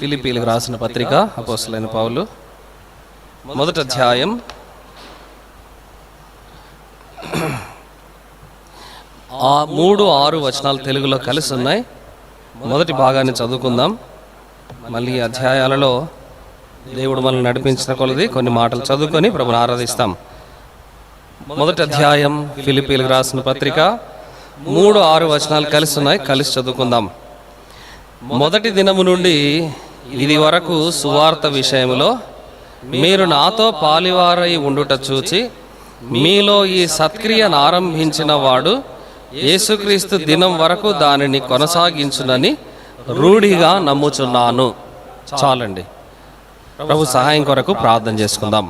ఫిలిప్పీలకు రాసిన పత్రిక అపోస్తలుడైన పౌలు మొదటి అధ్యాయం 3-6 వచనాలు తెలుగులో కలిసి ఉన్నాయి. మొదటి భాగాన్ని చదువుకుందాం. మళ్ళీ అధ్యాయాలలో దేవుడు మనల్ని నడిపించిన కొలది కొన్ని మాటలు చదువుకొని ప్రభుని ఆరాధిస్తాం. మొదటి అధ్యాయం ఫిలిప్పీలకు రాసిన పత్రిక 3-6 వచనాలు కలిసి ఉన్నాయి, కలిసి చదువుకుందాం. మొదటి దినము నుండి ఇది వరకు సువార్త విషయములో మీరు నాతో పాలివారై ఉండుట చూచి మీలో ఈ సత్క్రియను ఆరంభించిన వాడు యేసుక్రీస్తు దినం వరకు దానిని కొనసాగించునని రూఢిగా నమ్ముచున్నాను. చాలండి. ప్రభు సహాయం కొరకు ప్రార్థన చేసుకుందాం.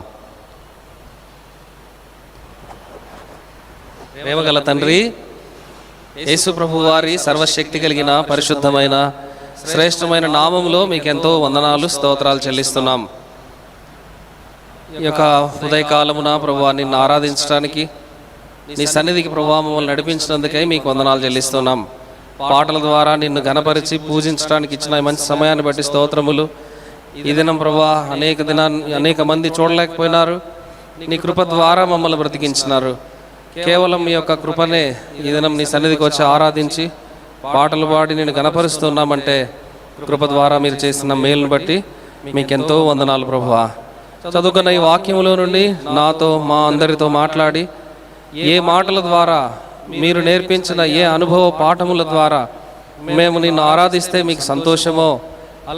ప్రేమగల తండ్రి, యేసు ప్రభు వారి సర్వశక్తి కలిగిన పరిశుద్ధమైన శ్రేష్టమైన నామములో మీకెంతో వందనాలు, స్తోత్రాలు చెల్లిస్తున్నాం. ఈ యొక్క ఉదయకాలమున ప్రభువా నిన్ను ఆరాధించడానికి నీ సన్నిధికి ప్రభువా మమ్మల్ని నడిపించినందుకై మీకు వందనాలు చెల్లిస్తున్నాం. పాటల ద్వారా నిన్ను ఘనపరిచి పూజించడానికి ఇచ్చిన మంచి సమయాన్ని బట్టి స్తోత్రములు. ఈ దినం ప్రభువా అనేక మంది చూడలేకపోయినారు, నీ కృప ద్వారా మమ్మల్ని బ్రతికించినారు. కేవలం మీ యొక్క కృపనే ఈ దినం నీ సన్నిధికి వచ్చి ఆరాధించి పాటలు పాడి నేను గణపరుస్తున్నామంటే కృప ద్వారా మీరు చేసిన మేలును బట్టి మీకెంతో వందనాలు ప్రభువా. చదువుకున్న ఈ వాక్యములో నుండి నాతో మా అందరితో మాట్లాడి ఏ మాటల ద్వారా మీరు నేర్పించిన ఏ అనుభవ పాఠముల ద్వారా మేము నిన్ను ఆరాధిస్తే మీకు సంతోషమో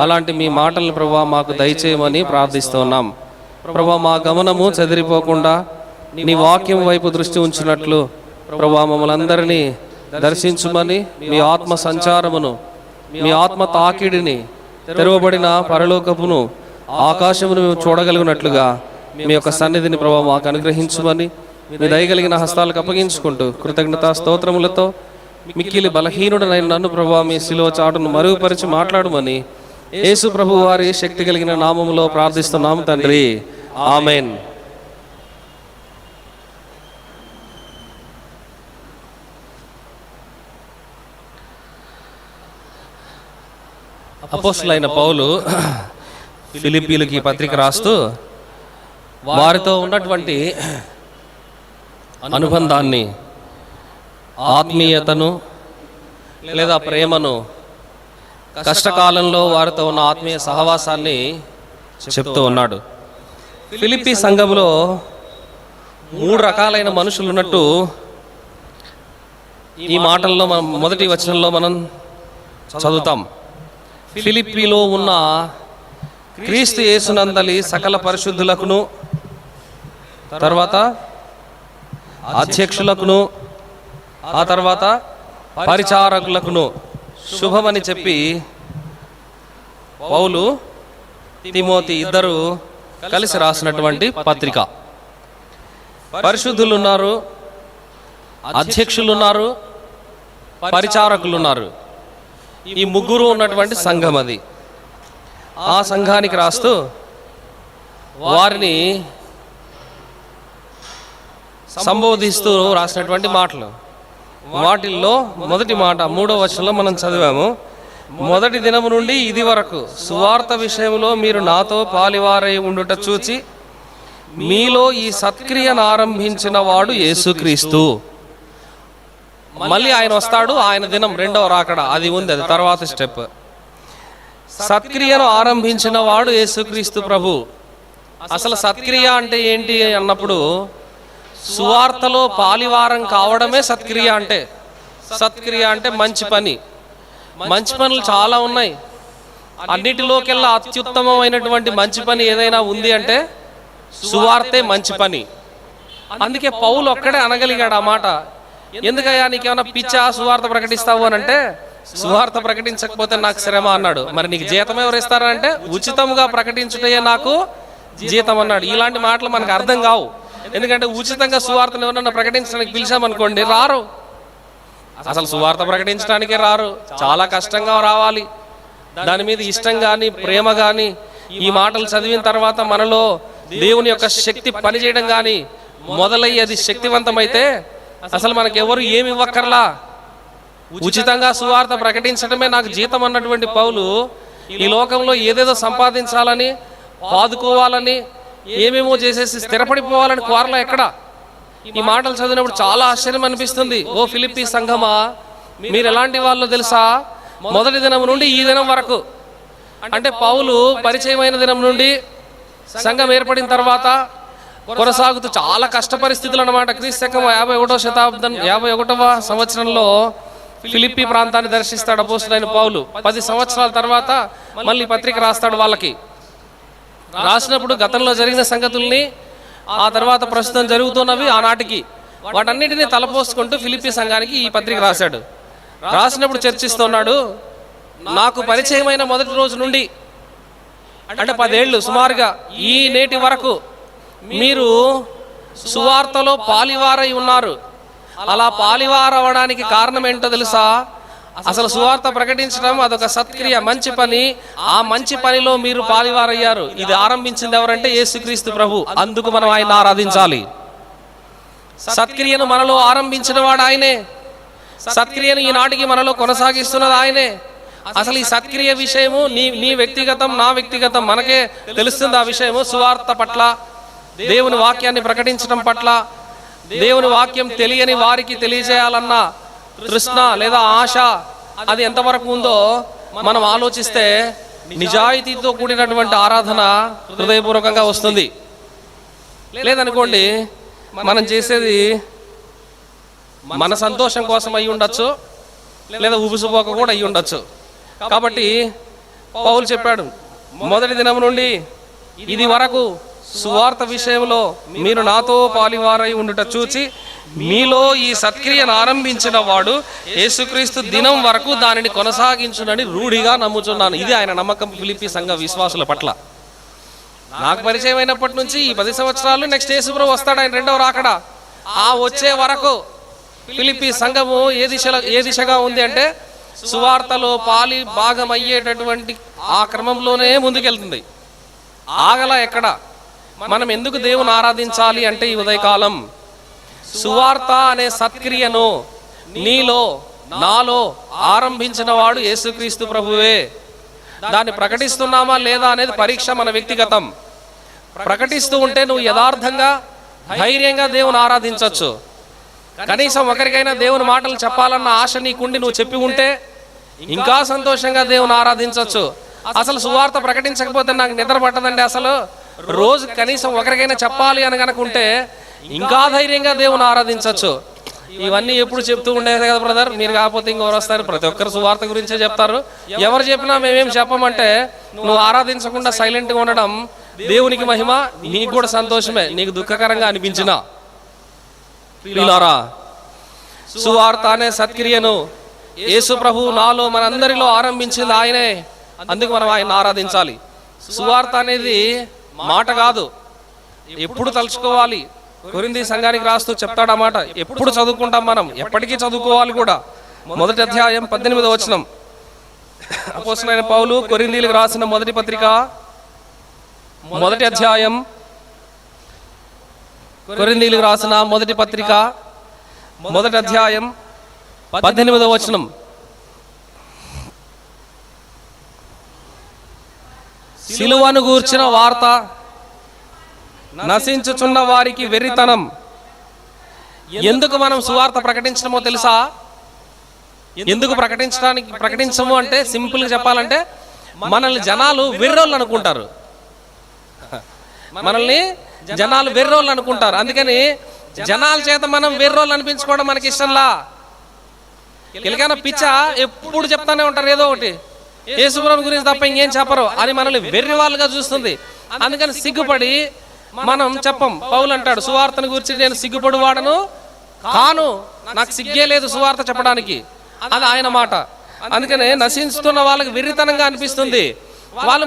అలాంటి మీ మాటలను ప్రభువా మాకు దయచేయమని ప్రార్థిస్తున్నాం. ప్రభువా మా గమనము చెదిరిపోకుండా నీ వాక్యం వైపు దృష్టి ఉంచినట్లు ప్రభువా మమ్మల్ని అందరినీ దర్శించుమని, మీ ఆత్మ సంచారమును, మీ ఆత్మ తాకిడిని, తెరవబడిన పరలోకపును ఆకాశమును మేము చూడగలిగినట్లుగా మీ యొక్క సన్నిధిని ప్రభువా మాకు అనుగ్రహించుమని మీ దయగలిగిన హస్తాలకు అప్పగించుకుంటూ కృతజ్ఞతా స్తోత్రములతో మిక్కిలి బలహీనుడనైన నన్ను ప్రభువా మీ శిలువ చాటును మరుగుపరిచి మాట్లాడమని యేసు ప్రభు వారి శక్తి కలిగిన నామములో ప్రార్థిస్తున్నాము తండ్రి, ఆమెన్. అపోస్తలుడైన పౌలు ఫిలిప్పీలకి పత్రిక రాస్తూ వారితో ఉన్నటువంటి అనుబంధాన్ని, ఆత్మీయతను లేదా ప్రేమను, కష్టకాలంలో వారితో ఉన్న ఆత్మీయ సహవాసాన్ని చెప్తూ ఉన్నాడు. ఫిలిప్పీ సంఘంలో 3 రకాలైన మనుషులు ఉన్నట్టు ఈ మాటల్లో మనం మొదటి వచనంలో మనం చదువుతాం. ఫిలిప్పీలో ఉన్న క్రీస్తు యేసునందలి సకల పరిశుద్ధులకును, తర్వాత అధ్యక్షులకును, ఆ తర్వాత పరిచారకులకును శుభమని చెప్పి పౌలు, తిమోతి ఇద్దరు కలిసి రాసినటువంటి పత్రిక. పరిశుద్ధులు ఉన్నారు, అధ్యక్షులు ఉన్నారు, పరిచారకులు ఉన్నారు. ఈ ముగ్గురు ఉన్నటువంటి సంఘం అది. ఆ సంఘానికి రాస్తూ వారిని సంబోధిస్తూ రాసినటువంటి మాటలు. వాటిల్లో మొదటి మాట 3వ వచనంలో మనం చదివాము. మొదటి దినము నుండి ఇది వరకు సువార్త విషయంలో మీరు నాతో పాలివారై ఉండుట చూచి మీలో ఈ సత్క్రియను ఆరంభించిన వాడు యేసుక్రీస్తు. మళ్ళీ ఆయన వస్తాడు, ఆయన దినం రెండవ రాకడ అది ఉంది, అది తర్వాత స్టెప్. సత్క్రియను ఆరంభించిన వాడు యేసుక్రీస్తు ప్రభు. అసలు సత్క్రియ అంటే ఏంటి అన్నప్పుడు సువార్తలో పాలివారం కావడమే సత్క్రియ అంటే. సత్క్రియ అంటే మంచి పని. మంచి పనులు చాలా ఉన్నాయి. అన్నిటిలోకెల్లా అత్యుత్తమమైనటువంటి మంచి పని ఏదైనా ఉంది అంటే సువార్తే మంచి పని. అందుకే పౌలు ఒక్కడే అనగలిగాడు ఆ మాట. ఎందుకయ్యా నీకేమన్నా పిచ్చా సువార్త ప్రకటిస్తావు అని అంటే, సువార్త ప్రకటించకపోతే నాకు శ్రమ అన్నాడు. మరి నీకు జీతం ఎవరు ఇస్తారంటే ఉచితంగా ప్రకటించుటే నాకు జీతం అన్నాడు. ఇలాంటి మాటలు మనకు అర్థం కావు. ఎందుకంటే ఉచితంగా సువార్తను ఎవరన్నా ప్రకటించడానికి పిలిచామనుకోండి రారు. అసలు సువార్త ప్రకటించడానికే రారు. చాలా కష్టంగా రావాలి. దాని మీద ఇష్టం కానీ ప్రేమ కానీ ఈ మాటలు చదివిన తర్వాత మనలో దేవుని యొక్క శక్తి పనిచేయడం కానీ మొదలయ్యి అది శక్తివంతమైతే అసలు మనకెవరు ఏమి ఇవ్వక్కర్లా, ఉచితంగా సువార్త ప్రకటించడమే నాకు జీతం అన్నటువంటి పౌలు ఈ లోకంలో ఏదేదో సంపాదించాలని, పాదుకోవాలని, ఏమేమో చేసేసి స్థిరపడిపోవాలని కోరలా ఎక్కడ. ఈ మాటలు చదివినప్పుడు చాలా ఆశ్చర్యం అనిపిస్తుంది. ఓ ఫిలిప్పీ సంఘమా, మీరు ఎలాంటి వాళ్ళో తెలుసా? మొదటి దినం నుండి ఈ దినం వరకు, అంటే పౌలు పరిచయమైన దినం నుండి సంఘం ఏర్పడిన తర్వాత కొనసాగుతూ చాలా కష్ట పరిస్థితులు అన్నమాట. క్రీస్తు శకం 51వ సంవత్సరంలో ఫిలిప్పీ ప్రాంతాన్ని దర్శిస్తాడు అపోస్తలుడైన పౌలు. 10 సంవత్సరాల తర్వాత మళ్ళీ పత్రిక రాస్తాడు వాళ్ళకి. రాసినప్పుడు గతంలో జరిగిన సంగతుల్ని, ఆ తర్వాత ప్రస్తుతం జరుగుతున్నవి, ఆనాటికి వాటన్నిటినీ తలపోసుకుంటూ ఫిలిప్పీ సంఘానికి ఈ పత్రిక రాశాడు. రాసినప్పుడు చర్చిస్తున్నాడు, నాకు పరిచయమైన మొదటి రోజు నుండి, అంటే 10 ఏళ్ళు సుమారుగా ఈ నేటి వరకు మీరు సువార్తలో పాలివారై ఉన్నారు. అలా పాలివారవడానికి కారణం ఏంటో తెలుసా? అసలు సువార్త ప్రకటించడం అదొక సత్క్రియ, మంచి పని. ఆ మంచి పనిలో మీరు పాలివారయ్యారు. ఇది ఆరంభించింది ఎవరంటే యేసుక్రీస్తు ప్రభు. అందుకు మనం ఆయన ఆరాధించాలి. సత్క్రియను మనలో ఆరంభించిన వాడు ఆయనే. సత్క్రియను ఈనాటికి మనలో కొనసాగిస్తున్నది ఆయనే. అసలు ఈ సత్క్రియ విషయము నీ వ్యక్తిగతం, నా వ్యక్తిగతం, మనకే తెలుస్తుంది ఆ విషయము. సువార్త పట్ల, దేవుని వాక్యాన్ని ప్రకటించడం పట్ల, దేవుని వాక్యం తెలియని వారికి తెలియజేయాలన్న తృష్ణ లేదా ఆశ అది ఎంతవరకు ఉందో మనం ఆలోచిస్తే నిజాయితీతో కూడినటువంటి ఆరాధన హృదయపూర్వకంగా వస్తుంది. లేదనుకోండి, మనం చేసేది మన సంతోషం కోసం అయి ఉండొచ్చు, లేదా ఉబుసుపోక కూడా అయి ఉండొచ్చు. కాబట్టి పౌలు చెప్పాడు, మొదటి దినం నుండి ఇది వరకు సువార్త విషయంలో మీరు నాతో పాలివారై ఉండుట చూచి మీలో ఈ సత్క్రియను ఆరంభించిన వాడు యేసుక్రీస్తు దినం వరకు దానిని కొనసాగించునని రూఢిగా నమ్ముచున్నాను. ఇది ఆయన నమ్మకం ఫిలిప్పీ సంఘ విశ్వాసుల పట్ల. నాకు పరిచయం అయినప్పటి నుంచి ఈ 10 సంవత్సరాలు, నెక్స్ట్ యేసుప్రభు వస్తాడు ఆయన రెండవ రాకడ. ఆ వచ్చే వరకు ఫిలిప్పీ సంఘము ఏ దిశగా ఉంది అంటే సువార్తలో పాలి భాగం అయ్యేటటువంటి ఆ క్రమంలోనే ముందుకెళ్తుంది. ఆగల ఎక్కడ. మనం ఎందుకు దేవుని ఆరాధించాలి అంటే ఈ ఉదయకాలం సువార్త అనే సత్క్రియను నీలో, నాలో ఆరంభించిన వాడు యేసుక్రీస్తు ప్రభువే. దాన్ని ప్రకటిస్తున్నామా లేదా అనేది పరీక్ష మన వ్యక్తిగతం. ప్రకటిస్తూ ఉంటే నువ్వు యథార్థంగా, ధైర్యంగా దేవుని ఆరాధించవచ్చు. కనీసం ఒకరికైనా దేవుని మాటలు చెప్పాలన్న ఆశ నీకుండి నువ్వు చెప్పి ఉంటే ఇంకా సంతోషంగా దేవుని ఆరాధించవచ్చు. అసలు సువార్త ప్రకటించకపోతే నాకు నిద్ర పట్టదండి. అసలు రోజు కనీసం ఒకరికైనా చెప్పాలి అని కనుకుంటే ఇంకా ధైర్యంగా దేవుని ఆరాధించవచ్చు. ఇవన్నీ ఎప్పుడు చెప్తూ ఉండేది కదా బ్రదర్, మీరు కాకపోతే ఇంకెవరు వస్తారు? ప్రతి ఒక్కరు సువార్త గురించే చెప్తారు. ఎవరు చెప్పినా మేమేం చెప్పమంటే నువ్వు ఆరాధించకుండా సైలెంట్గా ఉండడం దేవునికి మహిమ, నీకు కూడా సంతోషమే. నీకు దుఃఖకరంగా అనిపించినా ప్రియులారా, సువార్త అనే సత్క్రియను యేసు ప్రభువు నాలో మనందరిలో ఆరంభించింది ఆయనే. అందుకు మనం ఆయన ఆరాధించాలి. సువార్త అనేది మాట కాదు, ఎప్పుడు తలుచుకోవాలి. కొరింథీ సంఘానికి రాస్తూ చెప్తాడు ఆ మాట. ఎప్పుడు చదువుకుంటాం మనం, ఎప్పటికీ చదువుకోవాలి కూడా. 1వ అధ్యాయం 18వ వచనం, అపోస్తలుడైన పౌలు కొరింథీలకు రాసిన మొదటి పత్రిక 1వ అధ్యాయం, కొరింథీలకు రాసిన మొదటి పత్రిక 1వ అధ్యాయం 18వ వచనం, సిలువను గూర్చిన వార్త నశించుచున్న వారికి వెర్రితనం. ఎందుకు మనం సువార్త ప్రకటించడమో తెలుసా? ఎందుకు ప్రకటించము అంటే సింపుల్గా చెప్పాలంటే మనల్ని జనాలు వెర్రోళ్ళు అనుకుంటారు. మనల్ని జనాలు వెర్రోళ్ళు అనుకుంటారు. అందుకని జనాల చేత మనం వెర్రోళ్ళు అనిపించుకోవడం మనకి ఇష్టంలా. ఎలాగైనా పిచ్చ ఎప్పుడు చెప్తానే ఉంటారు ఏదో ఒకటి, యేసుప్రభు గురించి తప్ప ఇంకేం చెప్పరు అని మనల్ని వెర్రి వాళ్ళుగా చూస్తుంది. అందుకని సిగ్గుపడి మనం చెప్పం. పౌలు అంటాడు, సువార్తను గురించి నేను సిగ్గుపడి వాడను కాను, నాకు సిగ్గే లేదు సువార్త చెప్పడానికి. అది ఆయన మాట. అందుకనే నశించుతున్న వాళ్ళకి వెర్రితనంగా అనిపిస్తుంది. వాళ్ళు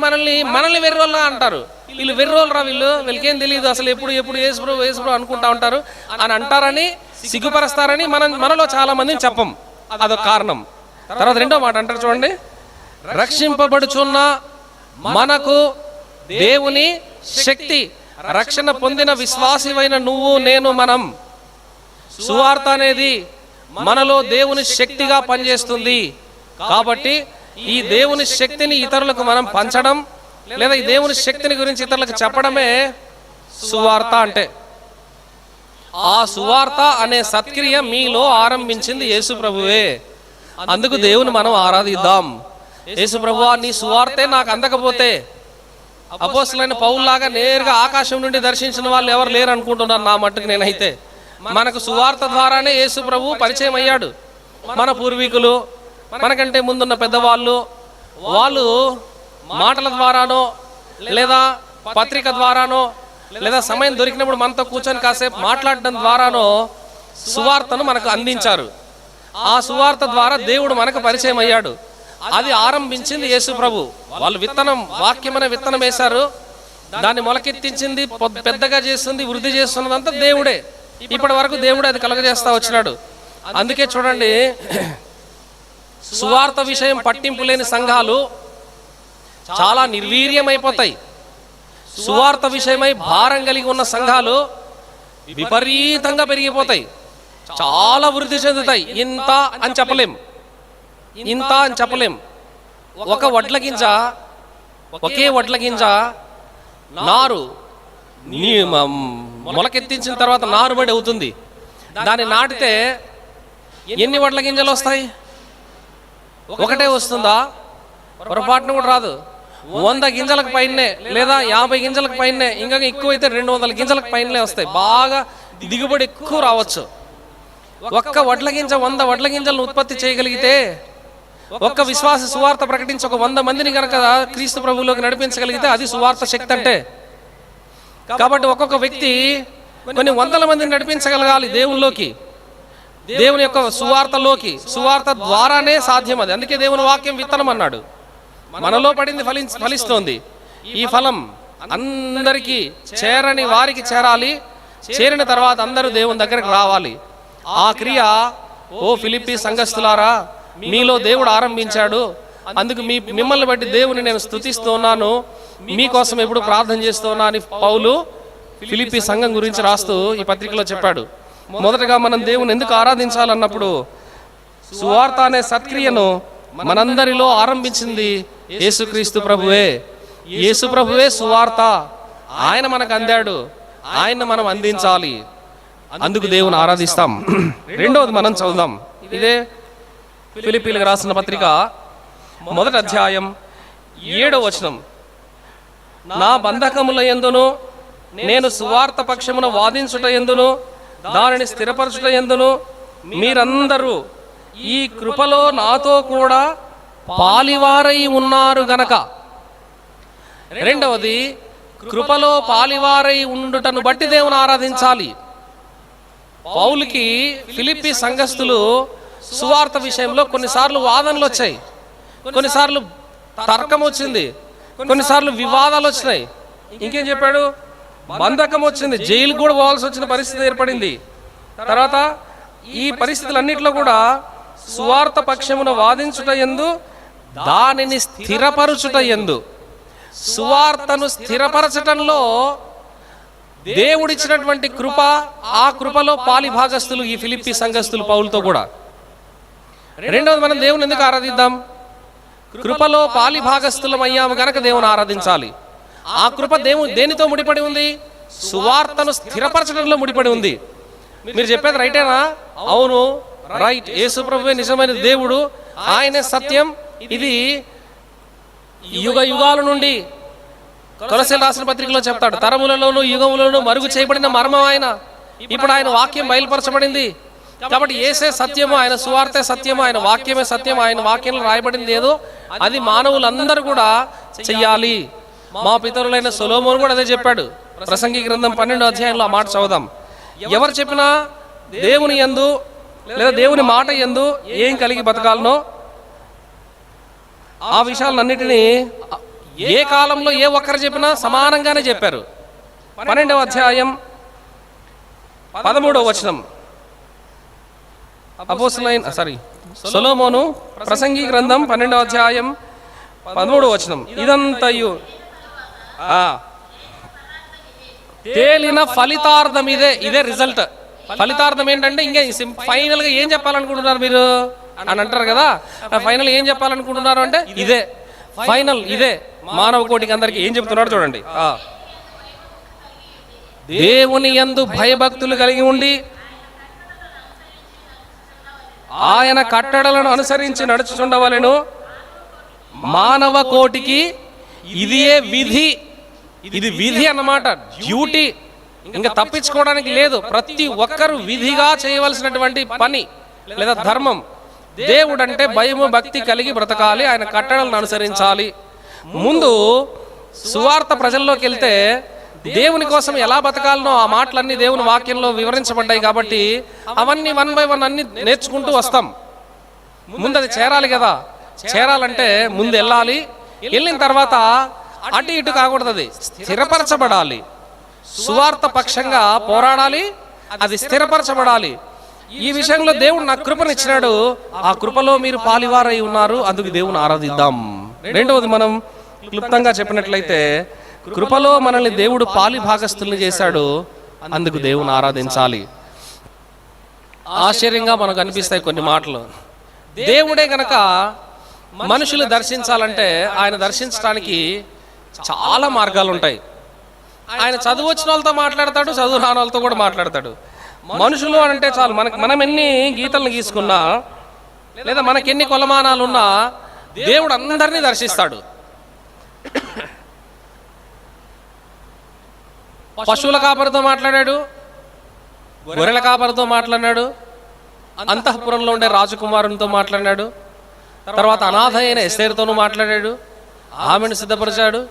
మనల్ని వెర్రోళ్ళ అంటారు. వీళ్ళు వెర్రోళ్ళరా, వీళ్ళకేం తెలియదు అసలు, ఎప్పుడు యేసుప్రభు అనుకుంటా ఉంటారు అని అంటారని, సిగ్గుపరుస్తారని మనలో చాలా మందిని చెప్పం. అదొక కారణం. తర్వాత రెండో మాట అంటారు చూడండి, రక్షింపబడుచున్న మనకు దేవుని శక్తి, రక్షణ పొందిన విశ్వాసివైన నువ్వు, నేను, మనం. సువార్త అనేది మనలో దేవుని శక్తిగా పనిచేస్తుంది. కాబట్టి ఈ దేవుని శక్తిని ఇతరులకు మనం పంచడం, లేదా ఈ దేవుని శక్తిని గురించి ఇతరులకు చెప్పడమే సువార్త అంటే. ఆ సువార్త అనే సత్క్రియ మీలో ఆరంభించింది యేసు ప్రభువే. అందుకు దేవుని మనం ఆరాధిద్దాం. యేసు ప్రభువా, నీ సువార్తే నాకు అందకపోతే, అపోస్తలులైన పౌలులాగా నేరుగా ఆకాశం నుండి దర్శించిన వాళ్ళు ఎవరు లేరు అనుకుంటున్నాను నా మట్టుకు నేనైతే. మనకు సువార్త ద్వారానే యేసు ప్రభువు పరిచయం అయ్యాడు. మన పూర్వీకులు, మనకంటే ముందున్న పెద్దవాళ్ళు, వాళ్ళు మాటల ద్వారానో, లేదా పత్రిక ద్వారానో, లేదా సమయం దొరికినప్పుడు మనతో కూర్చొని కాసేపు మాట్లాడడం ద్వారానో సువార్తను మనకు అందించారు. ఆ సువార్త ద్వారా దేవుడు మనకు పరిచయం అయ్యాడు. అది ఆరంభించింది యేసు ప్రభు. వాళ్ళు విత్తనం, వాక్యం అనే విత్తనం వేశారు, దాన్ని మొలకెత్తించింది, పెద్దగా చేస్తుంది, వృద్ధి చేస్తున్నదంతా దేవుడే. ఇప్పటి వరకు దేవుడే అది కలగజేస్తా వచ్చినాడు. అందుకే చూడండి, సువార్త విషయం పట్టింపు లేని సంఘాలు చాలా నిర్వీర్యమైపోతాయి. సువార్త విషయమై భారం కలిగి ఉన్న సంఘాలు విపరీతంగా పెరిగిపోతాయి, చాలా వృద్ధి చెందుతాయి. ఇంత అని చెప్పలేం, ఇంత అని చెప్పలేం. ఒక వడ్ల గింజ, ఒకే వడ్ల గింజ నారు మొలకెత్తించిన తర్వాత నారుబడి అవుతుంది. దాన్ని నాటితే ఎన్ని వడ్ల గింజలు వస్తాయి? ఒకటే వస్తుందా? పొరపాటును కూడా రాదు. 100 గింజలకు పైనే, లేదా 50 గింజలకు పైనే, ఇంకా ఎక్కువైతే 200 గింజలకు పైనే వస్తాయి. బాగా దిగుబడి ఎక్కువ రావచ్చు. ఒక్క వడ్ల గింజ 100 వడ్ల గింజలను ఉత్పత్తి చేయగలిగితే, ఒక్క విశ్వాస సువార్త ప్రకటించి ఒక 100 మందిని కనుక క్రీస్తు ప్రభువులోకి నడిపించగలిగితే అది సువార్త శక్తి అంటే. కాబట్టి ఒక్కొక్క వ్యక్తి కొన్ని 100 మందిని నడిపించగలగాలి దేవుల్లోకి, దేవుని యొక్క సువార్తలోకి. సువార్త ద్వారానే సాధ్యం అది. అందుకే దేవుని వాక్యం విత్తనం అన్నాడు. మనలో పడింది ఫలిస్తోంది. ఈ ఫలం అందరికీ, చేరని వారికి చేరాలి. చేరిన తర్వాత అందరూ దేవుని దగ్గరికి రావాలి. ఆ క్రియ, ఓ ఫిలిప్పీ సంఘస్థులారా, మీలో దేవుడు ఆరంభించాడు. అందుకు మిమ్మల్ని బట్టి దేవుని నేను స్తుతిస్తున్నాను, మీకోసం ఎప్పుడు ప్రార్థన చేస్తున్నా అని పౌలు ఫిలిప్పీ సంఘం గురించి రాస్తూ ఈ పత్రికలో చెప్పాడు. మొదటగా మనం దేవుని ఎందుకు ఆరాధించాలన్నప్పుడు, సువార్త అనే సత్క్రియను మనందరిలో ఆరంభించింది యేసుక్రీస్తు ప్రభువే. యేసు ప్రభువే సువార్త. ఆయన మనకు అందాడు, ఆయన మనం అందించాలి. అందుకు దేవుని ఆరాధిస్తాం. రెండవది మనం చదువుదాం. ఇదే ఫిలిప్పీలకు రాసిన పత్రిక 1వ అధ్యాయం 7వ వచనం. నా బంధకముల యందును, నేను సువార్త పక్షమున వాదించుట యందును, దానిని స్థిరపరచుట యందును మీరందరూ ఈ కృపలో నాతో కూడా పాలివారై ఉన్నారు గనక. రెండవది, కృపలో పాలివారై ఉండుటను బట్టి దేవుని ఆరాధించాలి. పౌలుకి ఫిలిప్పీ సంఘస్థులు సువార్త విషయంలో కొన్నిసార్లు వాదనలు వచ్చాయి, కొన్నిసార్లు తర్కం వచ్చింది, కొన్నిసార్లు వివాదాలు వచ్చినాయి. ఇంకేం చెప్పాడు? బంధకం వచ్చింది, జైలు కూడా పోవాల్సి వచ్చిన పరిస్థితి ఏర్పడింది. తర్వాత ఈ పరిస్థితులన్నింటిలో కూడా సువార్త పక్షమున వాదించుట యందు, దానిని స్థిరపరచుట యందు, సువార్తను స్థిరపరచటంలో దేవుడిచ్చినటువంటి కృప, ఆ కృపలో పాలిభాగస్తులు ఈ ఫిలిప్పీ సంఘస్థులు పౌలుతో కూడా. రెండవది, మనం దేవుని ఎందుకు ఆరాధిద్దాం? కృపలో పాలిభాగస్తులం అయ్యాము గనక దేవుని ఆరాధించాలి. ఆ కృప దేనితో ముడిపడి ఉంది? సువార్తను స్థిరపరచడంలో ముడిపడి ఉంది. మీరు చెప్పేది రైటేనా? అవును, రైట్. యేసు ప్రభువే నిజమైన దేవుడు, ఆయనే సత్యం. ఇది యుగ యుగాల నుండి కొలస్సీయులకు రాసిన పత్రికలో చెప్తాడు, తరములలోను యుగములను మరుగు చేయబడిన మర్మం ఆయన. ఇప్పుడు ఆయన వాక్యం బయలుపరచబడింది కాబట్టి యేసే సత్యము, ఆయన సువార్తే సత్యము, ఆయన వాక్యమే సత్యం. ఆయన వాక్యంలో రాయబడింది ఏదో అది మానవులందరూ కూడా చెయ్యాలి. మా పితరులైన సొలొమోను కూడా అదే చెప్పాడు. ప్రసంగి గ్రంథం 12వ అధ్యాయంలో ఆ మాట చదువుదాం. ఎవరు చెప్పినా దేవుని యందు, లేదా దేవుని మాట యందు ఏం కలిగి బతకాలనో ఆ విషయాలన్నిటినీ ఏ కాలంలో ఏ ఒక్కరు చెప్పినా సమానంగానే చెప్పారు. 12వ అధ్యాయం 13వ వచనం. సొలొమోను ప్రసంగి గ్రంథం 12వ అధ్యాయం 13వ వచనం. ఇదంతయు తేలిన ఫలితార్థం ఇదే రిజల్ట్. ఫలితార్థం ఏంటంటే, ఇంకా ఫైనల్ గా ఏం చెప్పాలనుకుంటున్నారు మీరు? అని అంటారు కదా. ఫైనల్ ఏం చెప్పాలనుకుంటున్నారు అంటే ఇదే ఫైనల్, ఇదే మానవ కోటికి అందరికి ఏం చెప్తున్నాడు చూడండి. దేవుని యందు భయభక్తులు కలిగి ఉండి ఆయన కట్టడలను అనుసరించి నడుచుచుండవలెను. మానవ కోటికి ఇదియే విధి. ఇది విధి అన్నమాట, డ్యూటీ. ఇంకా తప్పించుకోవడానికి లేదు. ప్రతి ఒక్కరు విధిగా చేయవలసినటువంటి పని లేదా ధర్మం. దేవుడు అంటే భయము భక్తి కలిగి బ్రతకాలి, ఆయన కట్టడలను అనుసరించాలి. ముందు సువార్త ప్రజల్లోకి వెళ్తే దేవుని కోసం ఎలా బతకాలనో ఆ మాటలన్నీ దేవుని వాక్యంలో వివరించబడ్డాయి. కాబట్టి అవన్నీ 1 by 1 అన్ని నేర్చుకుంటూ వస్తాం. ముందు అది చేరాలి కదా. చేరాలంటే ముందు వెళ్ళాలి. వెళ్ళిన తర్వాత అటు ఇటు కాకూడదు, అది స్థిరపరచబడాలి. సువార్త పక్షంగా పోరాడాలి, అది స్థిరపరచబడాలి. ఈ విషయంలో దేవుడు నాకు కృపనిచ్చినాడు. ఆ కృపలో మీరు పాలివారై ఉన్నారు, అందుకు దేవుని ఆరాధిద్దాం. రెండవది, మనం క్లుప్తంగా చెప్పినట్లయితే కృపలో మనల్ని దేవుడు పాలి భాగస్తుల్ని చేశాడు, అందుకు దేవుని ఆరాధించాలి. ఆశ్చర్యంగా మనకు అనిపిస్తాయి కొన్ని మాటలు. దేవుడే గనక మనుషులు దర్శించాలంటే ఆయన దర్శించడానికి చాలా మార్గాలు ఉంటాయి. ఆయన చదువు వచ్చిన వాళ్ళతో మాట్లాడతాడు, చదువు రాని వాళ్ళతో కూడా మాట్లాడతాడు. మనుషులు అంటే చాలు, మనం ఎన్ని గీతలను గీసుకున్నా లేదా మనకెన్ని కొలమానాలున్నా దేవుడు అందరినీ దర్శిస్తాడు. పశువుల కాపరితో మాట్లాడాడు, గొర్రెల కాపరితో మాట్లాడాడు, అంతఃపురంలో ఉండే రాజకుమారునితో మాట్లాడాడు, తర్వాత అనాథ అయిన ఎస్తేరుతోనూ మాట్లాడాడు, ఆమెను సిద్ధపరిచాడు.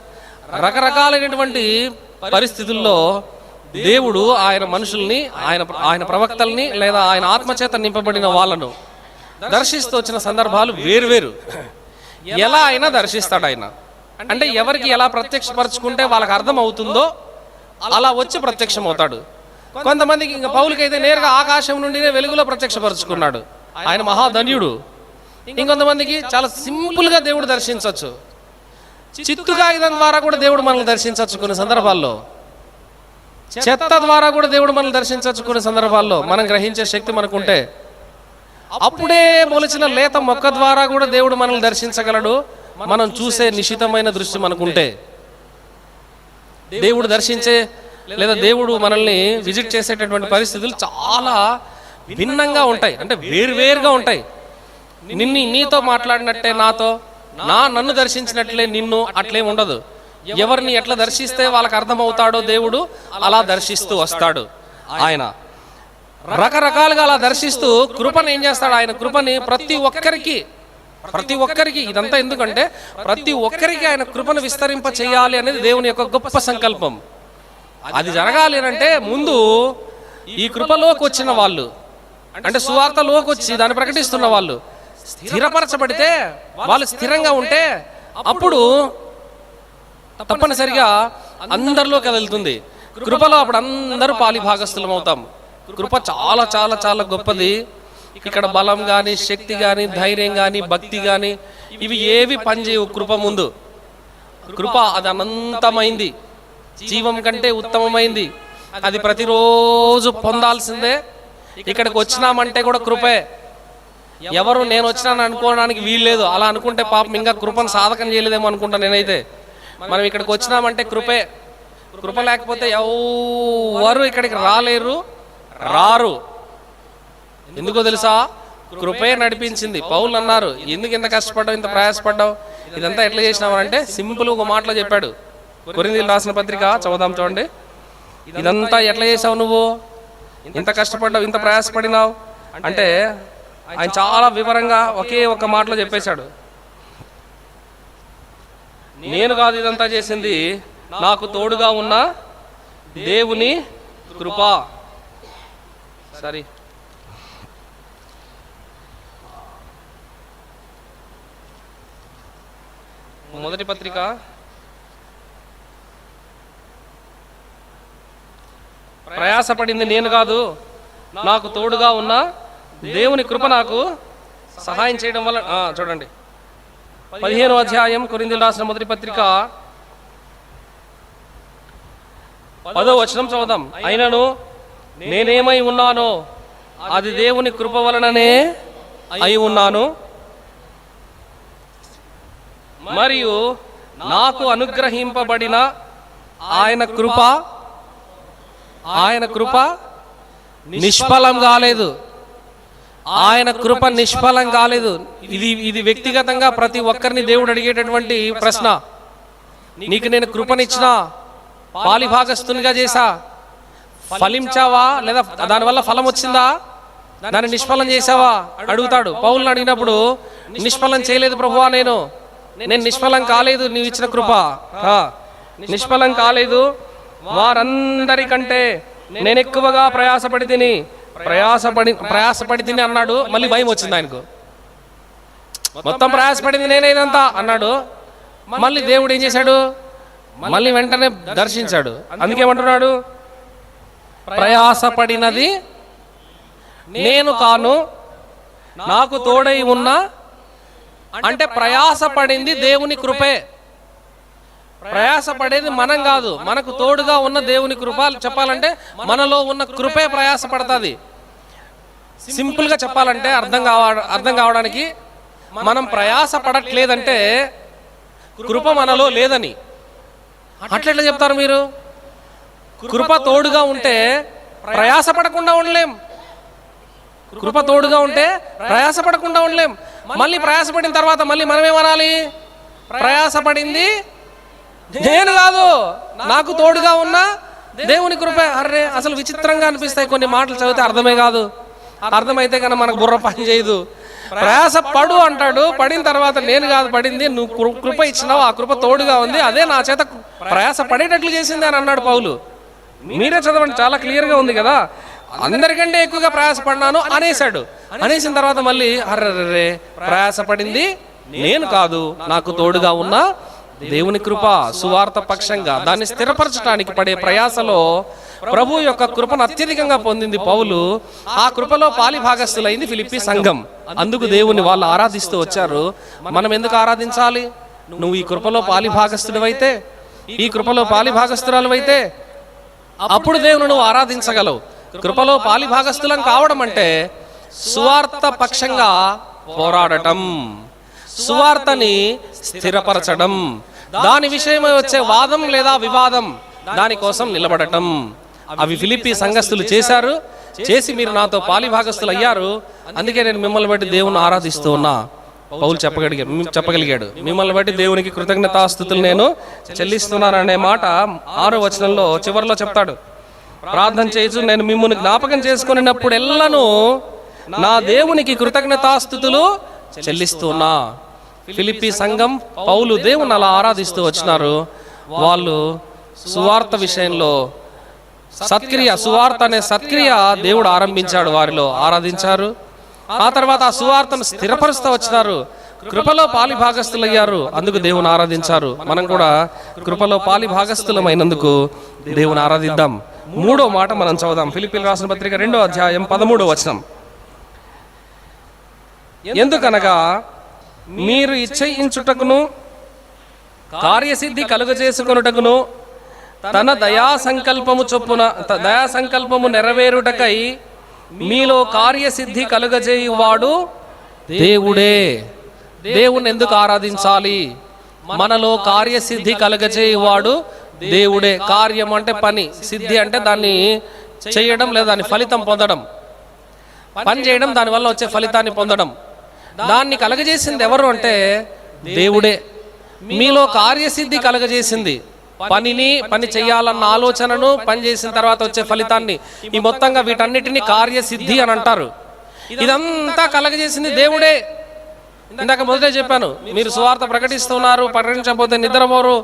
రకరకాలైనటువంటి పరిస్థితుల్లో దేవుడు ఆయన మనుషుల్ని, ఆయన ప్రవక్తల్ని లేదా ఆయన ఆత్మచేత నింపబడిన వాళ్ళను దర్శిస్తూ వచ్చిన సందర్భాలు వేరువేరు. ఎలా అయినా దర్శిస్తాడు ఆయన. అంటే ఎవరికి ఎలా ప్రత్యక్షపరచుకుంటే వాళ్ళకి అర్థం అవుతుందో అలా వచ్చి ప్రత్యక్షం అవుతాడు. కొంతమందికి ఇంకా పౌలుకైతే నేరుగా ఆకాశం నుండినే వెలుగులో ప్రత్యక్షపరుచుకున్నాడు, ఆయన మహాధన్యుడు. ఇంకొంతమందికి చాలా సింపుల్గా దేవుడు దర్శించవచ్చు. చిత్తు కాగితం ద్వారా కూడా దేవుడు మనల్ని దర్శించవచ్చు కొన్ని సందర్భాల్లో. చెత్త ద్వారా కూడా దేవుడు మనల్ని దర్శించవచ్చు కొన్ని సందర్భాల్లో, మనం గ్రహించే శక్తి మనకుంటే. అప్పుడే మొలిచిన లేత మొక్క ద్వారా కూడా దేవుడు మనల్ని దర్శించగలడు, మనం చూసే నిశితమైన దృష్టి మనకుంటే. దేవుడు దర్శించే లేదా దేవుడు మనల్ని విజిట్ చేసేటటువంటి పరిస్థితులు చాలా భిన్నంగా ఉంటాయి, అంటే వేరువేరుగా ఉంటాయి. నీతో మాట్లాడినట్టే నాతో, నన్ను దర్శించినట్లే నిన్ను, అట్లే ఉండదు. ఎవరిని ఎట్లా దర్శిస్తే వాళ్ళకి అర్థమవుతాడో దేవుడు అలా దర్శిస్తూ వస్తాడు. ఆయన రకరకాలుగా అలా దర్శిస్తూ కృపను ఏం చేస్తాడు, ఆయన కృపని ప్రతి ఒక్కరికి ఇదంతా ఎందుకంటే ప్రతి ఒక్కరికి ఆయన కృపను విస్తరింప చేయాలి అనేది దేవుని యొక్క గొప్ప సంకల్పం. అది జరగాలి అంటే ముందు ఈ కృపలోకి వచ్చిన వాళ్ళు, అంటే సువార్తలోకి వచ్చి దాన్ని ప్రకటిస్తున్న వాళ్ళు స్థిరపరచబడితే, వాళ్ళు స్థిరంగా ఉంటే అప్పుడు తప్పనిసరిగా అందరిలోకి వెళ్తుంది కృపలో. అప్పుడు అందరూ పాలి భాగస్థులం అవుతాం. కృప చాలా చాలా చాలా గొప్పది. ఇక్కడ బలం కానీ, శక్తి కానీ, ధైర్యం కానీ, భక్తి కానీ ఇవి ఏవి పనిచేయవు కృప ముందు. కృప అది అనంతమైంది, జీవం కంటే ఉత్తమమైంది. అది ప్రతిరోజు పొందాల్సిందే. ఇక్కడికి వచ్చినామంటే కూడా కృపే. ఎవరు నేను వచ్చినాను అనుకోవడానికి వీల్లేదు. అలా అనుకుంటే పాపం ఇంకా కృపను సాధకం చేయలేదేమో అనుకుంటా నేనైతే. మనం ఇక్కడికి వచ్చినామంటే కృపే. కృప లేకపోతే ఎవరు ఇక్కడికి రారు. ఎందుకో తెలుసా, కృపే నడిపించింది. పౌలు అన్నారు, ఎందుకు ఇంత కష్టపడ్డావు, ఇంత ప్రయాసపడ్డావు, ఇదంతా ఎట్లా చేసినావు అంటే సింపుల్ ఒక మాటలో చెప్పాడు. కొరింథీయులకు రాసిన పత్రిక చదువుదాం చూడండి. ఇదంతా ఎట్లా చేసావు, నువ్వు ఇంత కష్టపడ్డావు, ఇంత ప్రయాసపడినావు అంటే ఆయన చాలా వివరంగా ఒకే ఒక మాటలో చెప్పేశాడు. నేను కాదు ఇదంతా చేసింది, నాకు తోడుగా ఉన్న దేవుని కృప. సరే, మొదటి పత్రిక ప్రయాసపడింది నేను కాదు, నాకు తోడుగా ఉన్న దేవుని కృప నాకు సహాయం చేయడం వల్ల. చూడండి 15వ అధ్యాయం కొరింథీయులకు రాసిన మొదటి పత్రిక 10వ వచనం చదువుదాం. అయినను నేనేమై ఉన్నానో అది దేవుని కృప వలననే అయి ఉన్నాను, మరియు నాకు అనుగ్రహింపబడిన ఆయన కృప నిష్ఫలం కాలేదు. ఆయన కృప నిష్ఫలం కాలేదు. ఇది వ్యక్తిగతంగా ప్రతి ఒక్కరిని దేవుడు అడిగేటటువంటి ప్రశ్న. నీకు నేను కృపనిచ్చినా, పాలిభాగస్తునిగా చేశా, ఫలించావా లేదా దానివల్ల ఫలం వచ్చిందా, దాన్ని నిష్ఫలం చేసావా అడుగుతాడు. పౌలుని అడిగినప్పుడు నిష్ఫలం చేయలేదు ప్రభువా, నేను నిష్ఫలం కాలేదు, నీవు ఇచ్చిన కృప నిష్ఫలం కాలేదు. వారందరికంటే నేను ఎక్కువగా ప్రయాసపడి తిని అన్నాడు. మళ్ళీ భయం వచ్చింది ఆయనకు. మొత్తం ప్రయాసపడింది నేనే ఇదంతా అన్నాడు. మళ్ళీ దేవుడు ఏం చేశాడు, మళ్ళీ వెంటనే దర్శించాడు. అందుకేమంటున్నాడు, ప్రయాసపడినది నేను కాను, నాకు తోడై ఉన్న. అంటే ప్రయాసపడింది దేవుని కృపే. ప్రయాసపడేది మనం కాదు, మనకు తోడుగా ఉన్న దేవుని కృప. చెప్పాలంటే మనలో ఉన్న కృపే ప్రయాసపడుతుంది. సింపుల్గా చెప్పాలంటే అర్థం కావడానికి, మనం ప్రయాసపడట్లేదంటే కృప మనలో లేదని. అట్లెట్లా చెప్తారు మీరు? కృప తోడుగా ఉంటే ప్రయాసపడకుండా ఉండలేం. కృప తోడుగా ఉంటే ప్రయాసపడకుండా ఉండలేం. మళ్ళీ ప్రయాసపడిన తర్వాత మళ్ళీ మనమేమనాలి? ప్రయాసపడింది నేను కాదు, నాకు తోడుగా ఉన్న దేవుని కృప. అర్రే, అసలు విచిత్రంగా అనిపిస్తాయి కొన్ని మాటలు చదివితే. అర్థమే కాదు. అర్థమైతే కన్నా మనకు బుర్ర పని చేయదు. ప్రయాస పడు అంటాడు, పడిన తర్వాత నేను కాదు పడింది, నువ్వు కృప ఇచ్చినావు, ఆ కృప తోడుగా ఉంది, అదే నా చేత ప్రయాస పడేటట్లు చేసింది అని అన్నాడు పౌలు. మీరే చదవండి, చాలా క్లియర్గా ఉంది కదా. అందరికంటే ఎక్కువగా ప్రయాసపడినాను అనేసాడు. అనేసిన తర్వాత మళ్ళీ అర్రే, ప్రయాసపడింది నేను కాదు, నాకు తోడుగా ఉన్న దేవుని కృప. సువార్త పక్షంగా దాన్ని స్థిరపరచడానికి పడే ప్రయాసలో ప్రభు యొక్క కృపను అత్యధికంగా పొందింది పౌలు. ఆ కృపలో పాలిభాగస్తులైంది ఫిలిప్పీ సంఘం. అందుకు దేవుని వాళ్ళు ఆరాధిస్తూ వచ్చారు. మనం ఎందుకు ఆరాధించాలి? నువ్వు ఈ కృపలో పాలిభాగస్తుడివైతే, ఈ కృపలో పాలిభాగస్తురాలువైతే అప్పుడు దేవుని నువ్వు ఆరాధించగలవు. కృపలో పాలిభాగస్తులం కావడం అంటే సువార్త పక్షంగా పోరాడటం, సువార్తని స్థిరపరచడం, దాని విషయమై వచ్చే వాదం లేదా వివాదం, దానికోసం నిలబడటం. అవి ఫిలిప్పీ సంఘస్థులు చేశారు. చేసి మీరు నాతో పాలిభాగస్తులు అయ్యారు, అందుకే నేను మిమ్మల్ని బట్టి దేవుని ఆరాధిస్తూ ఉన్నా. పౌలు చెప్పగలిగాడు, మిమ్మల్ని బట్టి దేవునికి కృతజ్ఞతాస్తుతులు నేను చెల్లిస్తున్నాను అనే మాట 6వ వచనంలో చివరిలో చెప్తాడు. ప్రార్థన చేయొచ్చు, నేను మిమ్మల్ని జ్ఞాపకం చేసుకున్నప్పుడు ఎల్లను నా దేవునికి కృతజ్ఞతాస్తుతులు చెల్లిస్తున్నా. ఫిలిప్పీ సంఘం పౌలు దేవుని అలా ఆరాధిస్తూ వచ్చినారు. వాళ్ళు సువార్త విషయంలో సత్క్రియ, సువార్త అనే సత్క్రియ దేవుడు ఆరంభించాడు, వారిలో ఆరాధించారు. ఆ తర్వాత ఆ సువార్తను స్థిరపరుస్తూ వచ్చినారు, కృపలో పాలిభాగస్తులయ్యారు, అందుకు దేవుని ఆరాధించారు. మనం కూడా కృపలో పాలిభాగస్తులమైనందుకు దేవుని ఆరాధిద్దాం. 3వ మాట మనం చదువుదాం. ఫిలిప్పీలు రాసిన పత్రిక 2వ అధ్యాయం 13వ వచనం. ఎందుకనగా మీరు ఇచ్చయించుటకును కార్యసిద్ధి కలుగజేసుకొనుటకును తన దయా సంకల్పము నెరవేరుటకై మీలో కార్యసిద్ధి కలుగజేయువాడు దేవుడే. దేవుని ఎందుకు ఆరాధించాలి? మనలో కార్యసిద్ధి కలుగజేయువాడు దేవుడే. కార్యం అంటే పని, సిద్ధి అంటే దాన్ని చేయడం లేదా దాని ఫలితం పొందడం. పని చేయడం, దానివల్ల వచ్చే ఫలితాన్ని పొందడం. దాన్ని కలగజేసింది ఎవరు అంటే దేవుడే. మీలో కార్యసిద్ధి కలగజేసింది, పని చేయాలన్న ఆలోచనను, పని చేసిన తర్వాత వచ్చే ఫలితాన్ని, ఈ మొత్తంగా వీటన్నిటిని కార్యసిద్ధి అని అంటారు. ఇదంతా కలగజేసింది దేవుడే. ఇందాక మొదటే చెప్పాను, మీరు సువార్త ప్రకటిస్తున్నారు, ప్రకటించకపోతే నిద్రపోరు,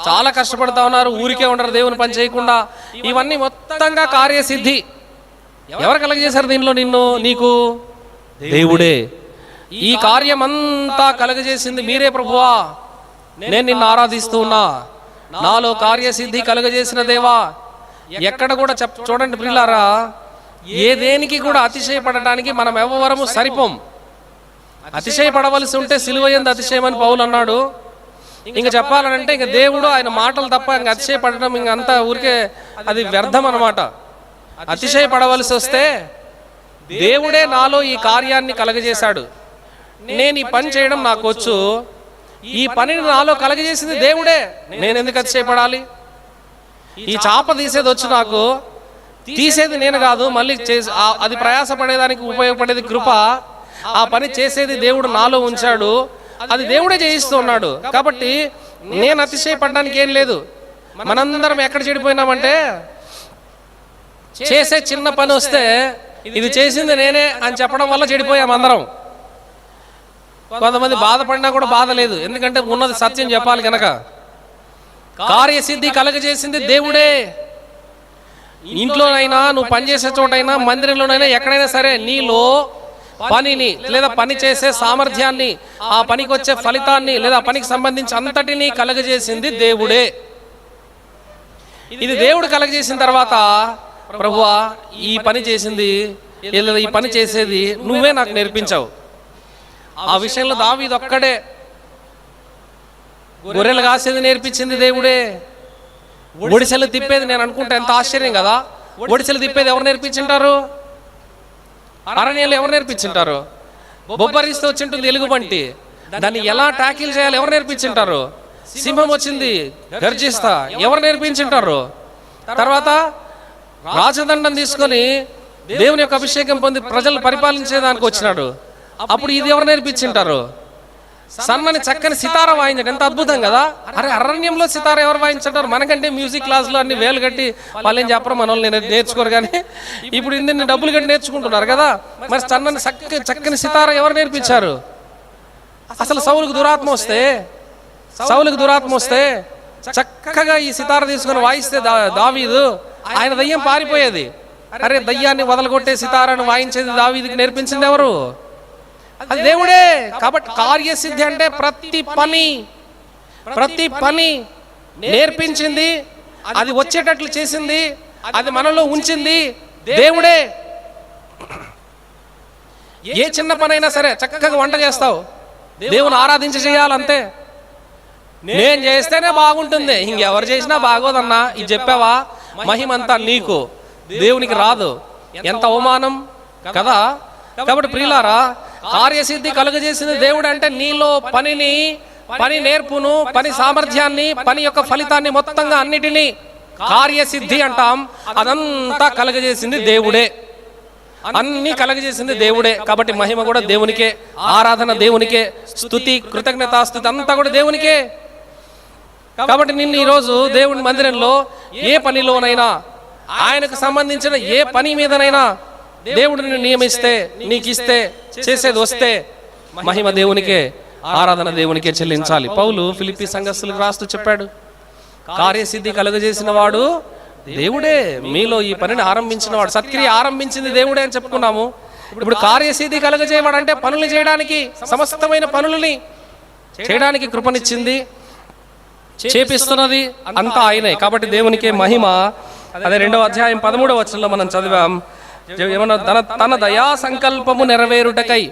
చాలా కష్టపడతా ఉన్నారు, ఊరికే ఉండరు దేవుని పని చేయకుండా. ఇవన్నీ మొత్తంగా కార్యసిద్ధి. ఎవరు కలగజేశారు దీనిలో నీకు? దేవుడే. ఈ కార్యం అంతా కలగజేసింది మీరే ప్రభువా, నేను నిన్ను ఆరాధిస్తూ ఉన్నా, నాలో కార్యసిద్ధి కలగజేసిన దేవా. ఎక్కడ కూడా చూడండి ప్రియులారా, ఏ దేనికి కూడా అతిశయపడటానికి మనం ఎవ్వరము సరిపోం. అతిశయపడవలసి ఉంటే సిలువయందు అతిశయమని పౌలు అన్నాడు. ఇంకా చెప్పాలంటే ఇంక దేవుడు ఆయన మాటలు తప్ప ఇంక అతిశయపడటం ఇంకంతా ఊరికే అది వ్యర్థం అన్నమాట. అతిశయపడవలసి వస్తే దేవుడే నాలో ఈ కార్యాన్ని కలగజేశాడు. నేను ఈ పని చేయడం నాకు వచ్చు, ఈ పనిని నాలో కలగజేసింది దేవుడే, నేను ఎందుకు అతిశయపడాలి? ఈ చాప తీసేది వచ్చు నాకు, తీసేది నేను కాదు, మళ్ళీ అది ప్రయాసపడేదానికి ఉపయోగపడేది కృప. ఆ పని చేసేది దేవుడు నాలో ఉంచాడు, అది దేవుడే చేయిస్తూ ఉన్నాడు. కాబట్టి నేను అతిశయపడడానికి ఏం లేదు. మనందరం ఎక్కడ చెడిపోయినామంటే, చేసే చిన్న పని వస్తే ఇది చేసింది నేనే అని చెప్పడం వల్ల చెడిపోయాం అందరం. కొంతమంది బాధపడినా కూడా బాధ లేదు, ఎందుకంటే ఉన్నది సత్యం చెప్పాలి కనుక. కార్యసిద్ధి కలగజేసింది దేవుడే. ఇంట్లోనైనా, నువ్వు పనిచేసే చోటైనా, మందిరంలోనైనా, ఎక్కడైనా సరే నీలో పనిని లేదా పని చేసే సామర్థ్యాన్ని, ఆ పనికి వచ్చే ఫలితాన్ని లేదా పనికి సంబంధించి అంతటినీ కలగజేసింది దేవుడే. ఇది దేవుడు కలగజేసిన తర్వాత, ప్రభువా ఈ పని చేసింది లేదా ఈ పని చేసేది నువ్వే నాకు నేర్పించావు. ఆ విషయంలో దావీదు ఒక్కడే. గొర్రెలు కాసేది నేర్పించింది దేవుడే. ఒడిసెలు తిప్పేది నేను అనుకుంటా ఎంత ఆశ్చర్యం కదా. ఒడిసెలు తిప్పేది ఎవరు నేర్పించుంటారు? అరణ్యంలో ఎవరు నేర్పించుంటారు? బొబ్బరిస్తూ వచ్చింటుంది ఎలుగుబంటి, దాన్ని ఎలా ట్యాకిల్ చేయాలి ఎవరు నేర్పించుంటారు? సింహం వచ్చింది గర్జిస్తా, ఎవరు నేర్పించుంటారు? తర్వాత రాజదండం తీసుకొని దేవుని యొక్క అభిషేకం పొంది ప్రజలు పరిపాలించేదానికి వచ్చినాడు, అప్పుడు ఇది ఎవరు నేర్పించుంటారు? సన్నని చక్కని సితార వాయించడం ఎంత అద్భుతం కదా. అరే అరణ్యంలో సితార ఎవరు వాయించారు? మనకంటే మ్యూజిక్ క్లాసులో అన్ని వేలు కట్టి వాళ్ళేం చెప్పరు, మన వాళ్ళు నేర్చుకోరు. కానీ ఇప్పుడు ఇన్ని డబ్బులు కట్టి నేర్చుకుంటున్నారు కదా. మరి సన్నని చక్కని సితార ఎవరు నేర్పించారు? అసలు సౌలుకు దురాత్మ వస్తే చక్కగా ఈ సితార తీసుకొని వాయిస్తే దావీదు, ఆయన దయ్యం పారిపోయేది. అరే దయ్యాన్ని వదలగొట్టే సితారాను వాయించేది దావీదుకి నేర్పించింది ఎవరు? అది దేవుడే. కాబట్టి కార్యసిద్ధి అంటే ప్రతి పని నేర్పించింది, అది వచ్చేటట్లు చేసింది, అది మనలో ఉంచింది దేవుడే. ఏ చిన్న పనైనా సరే, చక్కగా వంట చేస్తావు, దేవుని ఆరాధించి చేయాలంతే. నేను చేస్తేనే బాగుంటుంది, ఇంకెవరు చేసినా బాగోదన్నా, ఇది చెప్పావా, మహిమంతా నీకు, దేవునికి రాదు. ఎంత అవమానం కదా. కాబట్టి ప్రియులారా, కార్యసిద్ధి కలుగజేసింది దేవుడు అంటే నీలో పని నేర్పును, పని సామర్థ్యాన్ని, పని యొక్క ఫలితాన్ని మొత్తంగా అన్నిటినీ కార్యసిద్ధి అంటాం. అదంతా కలుగజేసింది దేవుడే, అన్ని కలుగజేసింది దేవుడే. కాబట్టి మహిమ కూడా దేవునికే, ఆరాధన దేవునికే, స్తుతి కృతజ్ఞతాస్తుతి అంతా కూడా దేవునికే. కాబట్టి నిన్ను ఈరోజు దేవుని మందిరంలో ఏ పనిలోనైనా, ఆయనకు సంబంధించిన ఏ పని మీదనైనా దేవుడిని నియమిస్తే, నీకు ఇస్తే, చేసేది వస్తే మహిమ దేవునికే, ఆరాధన దేవునికే చెల్లించాలి. పౌలు ఫిలిప్పీ సంఘస్థులకు రాస్తూ చెప్పాడు, కార్యసిద్ధి కలుగజేసిన వాడు దేవుడే, మీలో ఈ పనిని ఆరంభించిన వాడు. సత్క్రియ ఆరంభించింది దేవుడే అని చెప్పుకున్నాము. ఇప్పుడు కార్యసిద్ధి కలుగజేయవాడు అంటే పనులు చేయడానికి, సమస్తమైన పనులని చేయడానికి కృపనిచ్చింది, చేపిస్తున్నది అంతా ఆయనే. కాబట్టి దేవునికే మహిమ. అదే 2వ అధ్యాయం 13వ వచనంలో మనం చదివాం, ఏమన్నా తన దయా సంకల్పము నెరవేరుటకై.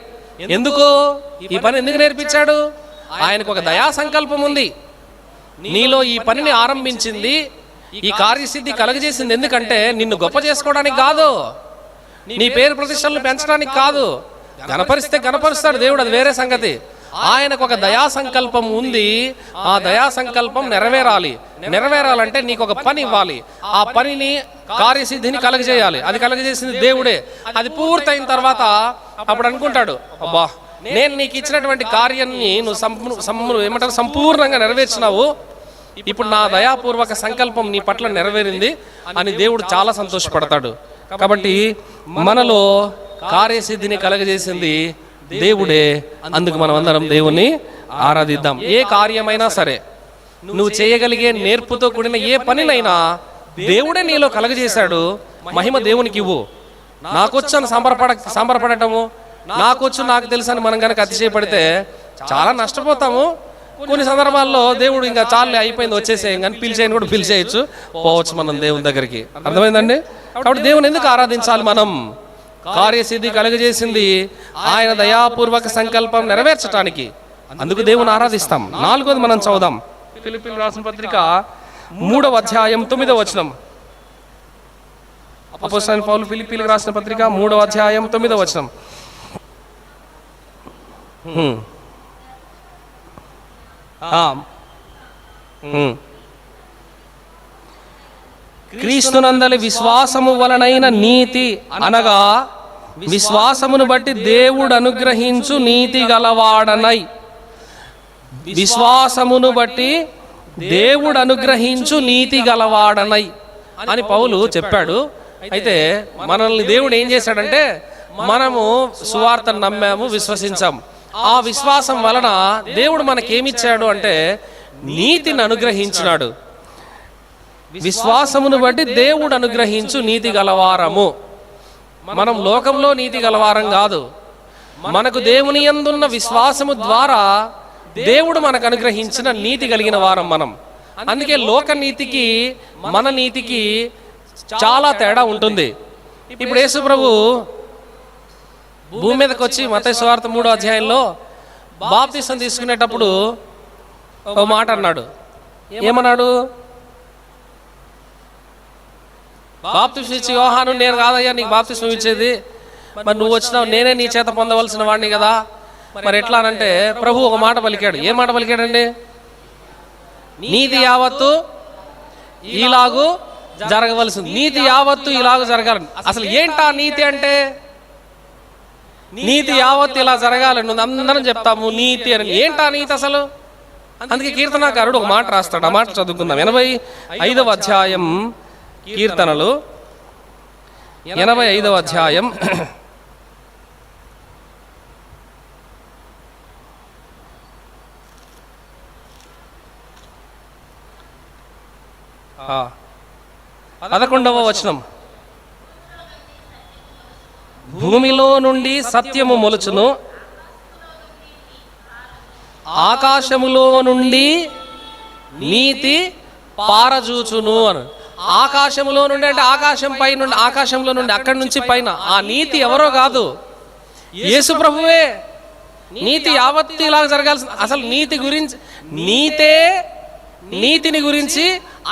ఎందుకు ఈ పని ఎందుకు నేర్పించాడు? ఆయనకు ఒక దయా సంకల్పం ఉంది. నీలో ఈ పనిని ఆరంభించింది, ఈ కార్యసిద్ధి కలుగజేసింది ఎందుకంటే నిన్ను గొప్ప చేసుకోవడానికి కాదు, నీ పేరు ప్రతిష్టలు పెంచడానికి కాదు. గణపరిస్తే గణపరుస్తాడు దేవుడు, అది వేరే సంగతి. ఆయనకు ఒక దయా సంకల్పం ఉంది, ఆ దయా సంకల్పం నెరవేరాలంటే నీకు ఒక పని ఇవ్వాలి, ఆ పనిని కార్యసిద్ధిని కలగజేయాలి. అది కలగజేసింది దేవుడే. అది పూర్తయిన తర్వాత అప్పుడు అనుకుంటాడు, అబ్బా నేను నీకు ఇచ్చినటువంటి కార్యాన్ని నువ్వు సంపూర్ణంగా నెరవేర్చినావు, ఇప్పుడు నా దయాపూర్వక సంకల్పం నీ పట్ల నెరవేరింది అని దేవుడు చాలా సంతోషపడతాడు. కాబట్టి మనలో కార్యసిద్ధిని కలగజేసింది దేవుడే. అందుకు మనం అందరం దేవుణ్ణి ఆరాధిద్దాం. ఏ కార్యమైనా సరే, నువ్వు చేయగలిగే నేర్పుతో కూడిన ఏ పనినైనా దేవుడే నీలో కలగజేశాడు. మహిమ దేవునికి ఇవ్వు. నాకొచ్చని సంబరపడటము, నాకొచ్చు నాకు తెలుసు అని మనం కనుక అతిశయపడితే చాలా నష్టపోతాము. కొన్ని సందర్భాల్లో దేవుడు ఇంకా చాలే అయిపోయింది వచ్చేసేయం కానీ పిలిచేయని కూడా పిలిచేయచ్చు, పోవచ్చు మనం దేవుని దగ్గరికి. అర్థమైందండి? కాబట్టి దేవుని ఎందుకు ఆరాధించాలి మనం? కార్యసిద్ధి కలుగజేసింది ఆయన దయాపూర్వక సంకల్పం నెరవేర్చడానికి. అందుకు దేవుని ఆరాధిస్తాం. 4వది మనం చదువుదాం. ఫిలిప్పీయులకు రాసిన పత్రిక 3వ అధ్యాయం 9వ వచనం. అపోస్తలుడైన పౌలు ఫిలిప్పీయులకు రాసిన పత్రిక 3వ అధ్యాయం 9వ వచనం. క్రీస్తునందలి విశ్వాసము వలనైన నీతి అనగా విశ్వాసమును బట్టి దేవుడు అనుగ్రహించు నీతి గలవాడనై. విశ్వాసమును బట్టి దేవుడు అనుగ్రహించు నీతి గలవాడనై అని పౌలు చెప్పాడు. అయితే మనల్ని దేవుడు ఏం చేశాడంటే, మనము సువార్తను నమ్మాము, విశ్వసించాము. ఆ విశ్వాసం వలన దేవుడు మనకేమిచ్చాడు అంటే నీతిని అనుగ్రహించినాడు. విశ్వాసమును బట్టి దేవుడు అనుగ్రహించు నీతి గలవారము. మనం లోకంలో నీతి గలవారం కాదు, మనకు దేవుని యందున్న విశ్వాసము ద్వారా దేవుడు మనకు అనుగ్రహించిన నీతి కలిగిన వారం మనం. అందుకే లోక నీతికి మన నీతికి చాలా తేడా ఉంటుంది. ఇప్పుడు యేసు ప్రభు భూమి మీదకి వచ్చి మత్తయి సువార్త 3వ అధ్యాయంలో బాప్తిసం తీసుకునేటప్పుడు ఒక మాట అన్నాడు. ఏమన్నాడు? బాప్తిసం ఇచ్చి యోహాను, నేను కాదయ్యా నీకు బాప్తిసం ఇచ్చేది, మరి నువ్వు వచ్చినావు, నేనే నీ చేత పొందవలసిన వాడిని కదా, మరి ఎట్లా అనంటే ప్రభు ఒక మాట పలికాడు. ఏ మాట పలికాడండి? నీతి యావత్తు ఇలాగూ జరగవలసింది. నీతి యావత్తు ఇలాగూ జరగాలి. అసలు ఏంటా నీతి అంటే? నీతి యావత్తు ఇలా జరగాలని అందరం చెప్తాము నీతి అని. ఏంటా నీతి అసలు? అందుకే కీర్తనాకారుడు ఒక మాట రాస్తాడు. ఆ మాట చదువుకుందాం. 85వ అధ్యాయం కీర్తనలు 85వ అధ్యాయం 11వ వచనం. భూమిలో నుండి సత్యము మొలుచును, ఆకాశములో నుండి నీతి పారజూచును అని. ఆకాశములో నుండి అంటే ఆకాశం పై నుండి, ఆకాశంలో నుండి, అక్కడి నుంచి పైన. ఆ నీతి ఎవరో కాదు, యేసు ప్రభువే. నీతి యావత్తు ఇలా జరగాల్సింది. అసలు నీతి గురించి, నీతిని గురించి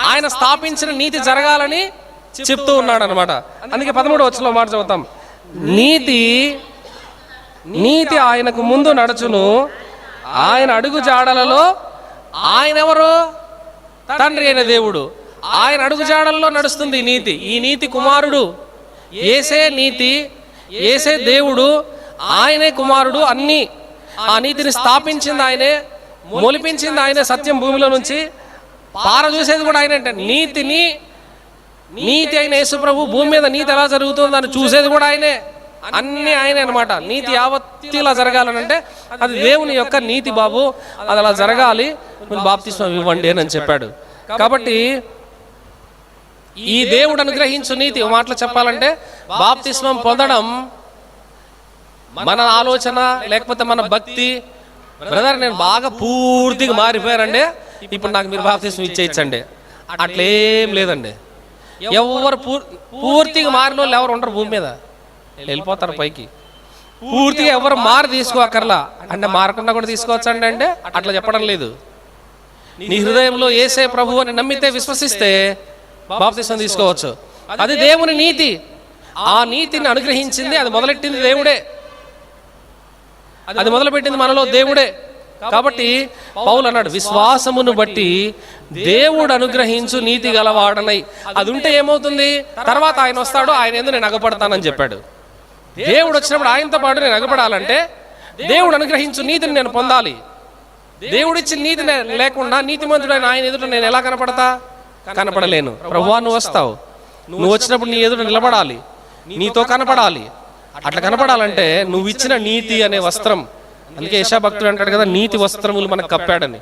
ఆయన స్థాపించిన నీతి జరగాలని చెప్తూ ఉన్నాడు అనమాట. అందుకే 13వ వచనంలో మాట చదువుతాం. నీతి ఆయనకు ముందు నడుచును, ఆయన అడుగు జాడలలో. ఆయన ఎవరు? తండ్రి అయిన దేవుడు. ఆయన అడుగు జాడల్లో నడుస్తుంది ఈ నీతి. ఈ నీతి కుమారుడు. యేసే నీతి, యేసే దేవుడు, ఆయనే కుమారుడు. అన్ని ఆ నీతిని స్థాపించింది ఆయనే, మొలిపించింది ఆయనే. సత్యం భూమిలో నుంచి పార చూసేది కూడా ఆయన. అంటే నీతి అయిన యేసు ప్రభు భూమి మీద నీతి ఎలా జరుగుతుందో అని చూసేది కూడా ఆయనే. అన్ని ఆయనే అనమాట. నీతి యావత్తు ఇలా జరగాలనంటే అది దేవుని యొక్క నీతి బాబు, అది అలా జరగాలి, మీరు బాప్తిస్మం ఇవ్వండి అని చెప్పాడు. కాబట్టి ఈ దేవుడు అనుగ్రహించు నీతి, మాటలు చెప్పాలంటే బాప్తిస్మం పొందడం మన ఆలోచన లేకపోతే మన భక్తి. బ్రదర్ నేను బాగా పూర్తిగా మారిపోయానండి, ఇప్పుడు నాకు మీరు బాప్తిస్మం ఇచ్చేయచ్చండి, అట్లేం లేదండి. ఎవరు పూర్తిగా మారిన వాళ్ళు ఎవరు ఉండరు భూమి మీద, వెళ్ళిపోతారు పైకి. పూర్తిగా ఎవరు మారి తీసుకోకర్లా అంటే మారకుండా కూడా తీసుకోవచ్చండి అంటే అట్లా చెప్పడం లేదు. నీ హృదయంలో యేసే ప్రభు అని నమ్మితే, విశ్వసిస్తే బాప్తిస్మం తీసుకోవచ్చు. అది దేవుని నీతి. ఆ నీతిని అనుగ్రహించింది, అది మొదలెట్టింది దేవుడే, అది మొదలుపెట్టింది మనలో దేవుడే. కాబట్టి పౌలు అన్నాడు, విశ్వాసమును బట్టి దేవుడు అనుగ్రహించు నీతి గలవాడనై. అది ఉంటే ఏమవుతుంది? తర్వాత ఆయన వస్తాడు, ఆయన ఎందుకు నేను అగపడతానని చెప్పాడు. దేవుడు వచ్చినప్పుడు ఆయనతో పాటు నేను అగపడాలంటే దేవుడు అనుగ్రహించు నీతిని నేను పొందాలి. దేవుడిచ్చిన నీతి లేకుండా నీతిమంతుడైన ఆయన ఎదుట నేను ఎలా కనపడలేను. ప్రభువా నువ్వు వస్తావు, నువ్వు వచ్చినప్పుడు నీ ఎదుట నిలబడాలి, నీతో కనపడాలి. అట్లా కనపడాలంటే నువ్వు ఇచ్చిన నీతి అనే వస్త్రం. అందుకే యెషయా భక్తుడు అంటాడు కదా, నీతి వస్త్రములు మనకు కప్పాడని.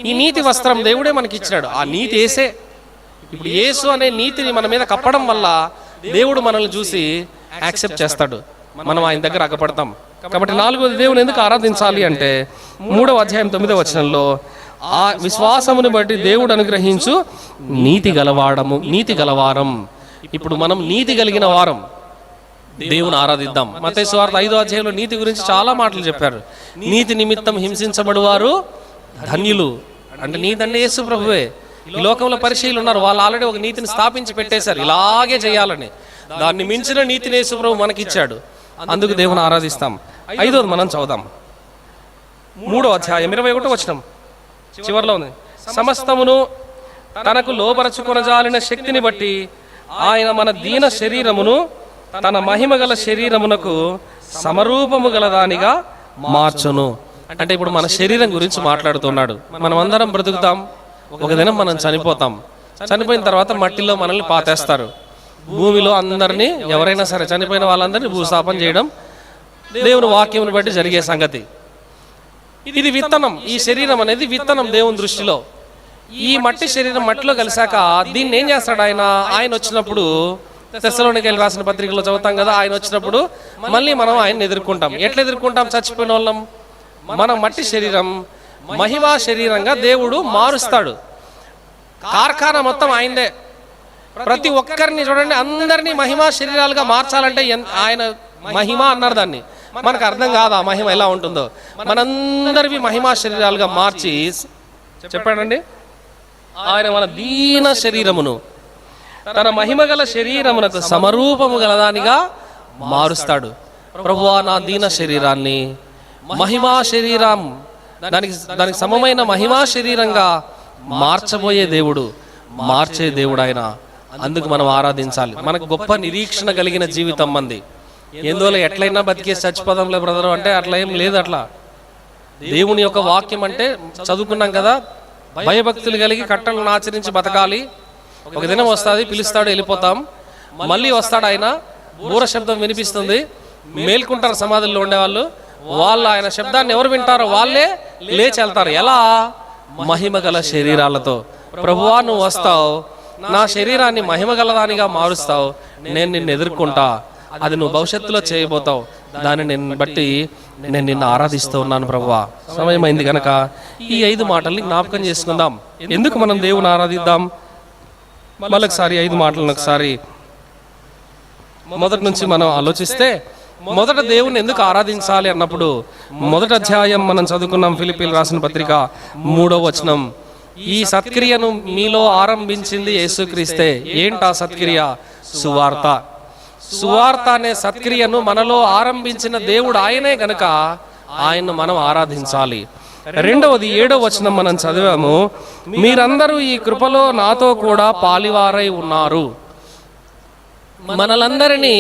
ఈ నీతి వస్త్రం దేవుడే మనకి ఇచ్చినాడు. ఆ నీతి యేసే. ఇప్పుడు యేసు అనే నీతిని మన మీద కప్పడం వల్ల దేవుడు మనల్ని చూసి యాక్సెప్ట్ చేస్తాడు, మనం ఆయన దగ్గర అగపడతాం. కాబట్టి 4వది దేవుని ఎందుకు ఆరాధించాలి అంటే 3వ అధ్యాయం 9వ వచనంలో ఆ విశ్వాసమును బట్టి దేవుడు అనుగ్రహించు నీతి గలవారం. ఇప్పుడు మనం నీతి కలిగిన వారం, దేవుని ఆరాధిద్దాం. మత్తయి సువార్త 5వ అధ్యాయంలో నీతి గురించి చాలా మాటలు చెప్పారు. నీతి నిమిత్తం హింసించబడువారు ధన్యులు. అంటే నీతి అంటే యేసు ప్రభువే. ఈ లోకంలో పరిచయులు ఉన్నారు, వాళ్ళు ఆల్రెడీ ఒక నీతిని స్థాపించి పెట్టేశారు, ఇలాగే చేయాలని. దాన్ని మించిన నీతిని యేసు ప్రభు మనకిచ్చాడు, అందుకు దేవుని ఆరాధిస్తాం. 5వది మనం చదువుదాం. 3వ అధ్యాయం 21వ వచనం చివరిలో ఉంది. సమస్తమును తనకు లోపరచుకొనజాలిన శక్తిని బట్టి ఆయన మన దీన శరీరమును తన మహిమ గల శరీరమునకు సమరూపము గల దానిగా మార్చును. అంటే ఇప్పుడు మన శరీరం గురించి మాట్లాడుతున్నాడు. మనం అందరం బ్రతుకుతాం, ఒక దినం మనం చనిపోతాం. చనిపోయిన తర్వాత మట్టిలో మనల్ని పాతేస్తారు. భూమిలో అందరినీ, ఎవరైనా సరే చనిపోయిన వాళ్ళందరినీ భూస్థాపన చేయడం దేవుని వాక్యమును బట్టి జరిగే సంగతి. ఇది విత్తనం. ఈ శరీరం అనేది విత్తనం దేవుని దృష్టిలో. ఈ మట్టి శరీరం మట్టిలో కలిసాక దీన్ని ఏం చేస్తాడు ఆయన వచ్చినప్పుడు, తెస్సలోనికైలు రాసిన పత్రికలో చదువుతాం కదా, ఆయన వచ్చినప్పుడు మళ్ళీ మనం ఆయన్ని ఎదుర్కొంటాం. ఎట్లా ఎదుర్కొంటాం? చచ్చిపోయిన వాళ్ళం. మన మట్టి శరీరం మహిమా శరీరంగా దేవుడు మారుస్తాడు. కార్ఖానా మొత్తం ఆయనదే. ప్రతి ఒక్కరిని చూడండి, అందరినీ మహిమా శరీరాలుగా మార్చాలంటే ఆయన మహిమ అన్నారు దాన్ని. మనకు అర్థం కాదు ఆ మహిమ ఎలా ఉంటుందో. మనందరివి మహిమా శరీరాలుగా మార్చి చెప్పాడండి, ఆయన మన దీన శరీరమును తన మహిమ గల శరీరమునకు సమరూపము గలదానిగా మారుస్తాడు. ప్రభువా, నా దీన శరీరాన్ని మహిమా శరీరం, దానికి సమమైన మహిమా శరీరంగా మార్చబోయే దేవుడు, మార్చే దేవుడు ఆయన. అందుకు మనం ఆరాధించాలి. మనకు గొప్ప నిరీక్షణ కలిగిన జీవితం మంది. ఎందువల్ల ఎట్లయినా బతికేసి చచ్చిపోదాంలే బ్రదరు అంటే అట్లా ఏం లేదు. అట్లా దేవుని యొక్క వాక్యం అంటే చదువుకున్నాం కదా, భయభక్తులు కలిగి కట్టలను ఆచరించి బతకాలి. ఒక దినం వస్తుంది, పిలుస్తాడు, వెళ్ళిపోతాం. మళ్ళీ వస్తాడు ఆయన, బూర శబ్దం వినిపిస్తుంది, మేల్కుంటారు సమాధుల్లో ఉండేవాళ్ళు. వాళ్ళు ఆయన శబ్దాన్ని ఎవరు వింటారో వాళ్ళే లేచి వెళ్తారు. ఎలా? మహిమ గల శరీరాలతో. ప్రభువా, నువ్వు వస్తావు, నా శరీరాన్ని మహిమ గలదానిగా మారుస్తావు, నేను నిన్ను ఎదుర్కొంటా, అది నువ్వు భవిష్యత్తులో చేయబోతావు. దాన్ని నేను బట్టి నేను నిన్ను ఆరాధిస్తూ ఉన్నాను ప్రభువా. సమయం అయింది కనుక ఈ 5 మాటల్ని జ్ఞాపకం చేసుకుందాం. ఎందుకు మనం దేవుని ఆరాధిద్దాం? మళ్ళొకసారి 5 మాటలను ఒకసారి మొదటి నుంచి మనం ఆలోచిస్తే, మొదట దేవుని ఎందుకు ఆరాధించాలి అన్నప్పుడు, మొదటి అధ్యాయం మనం చదువుకున్నాం, ఫిలిప్పీలు రాసిన పత్రిక 3వ వచనం. ఈ సత్క్రియను మీలో ఆరంభించింది యేసుక్రీస్తే. ఏంటా సత్క్రియ? సువార్త. సువార్త అనే సత్క్రియను మనలో ఆరంభించిన దేవుడు ఆయనే గనక ఆయన్ను మనం ఆరాధించాలి. రెండవది 7వ వచనం మనం చదివాము, మీరందరూ ఈ కృపలో నాతో కూడా పాలివారై ఉన్నారు. మనలందరినీ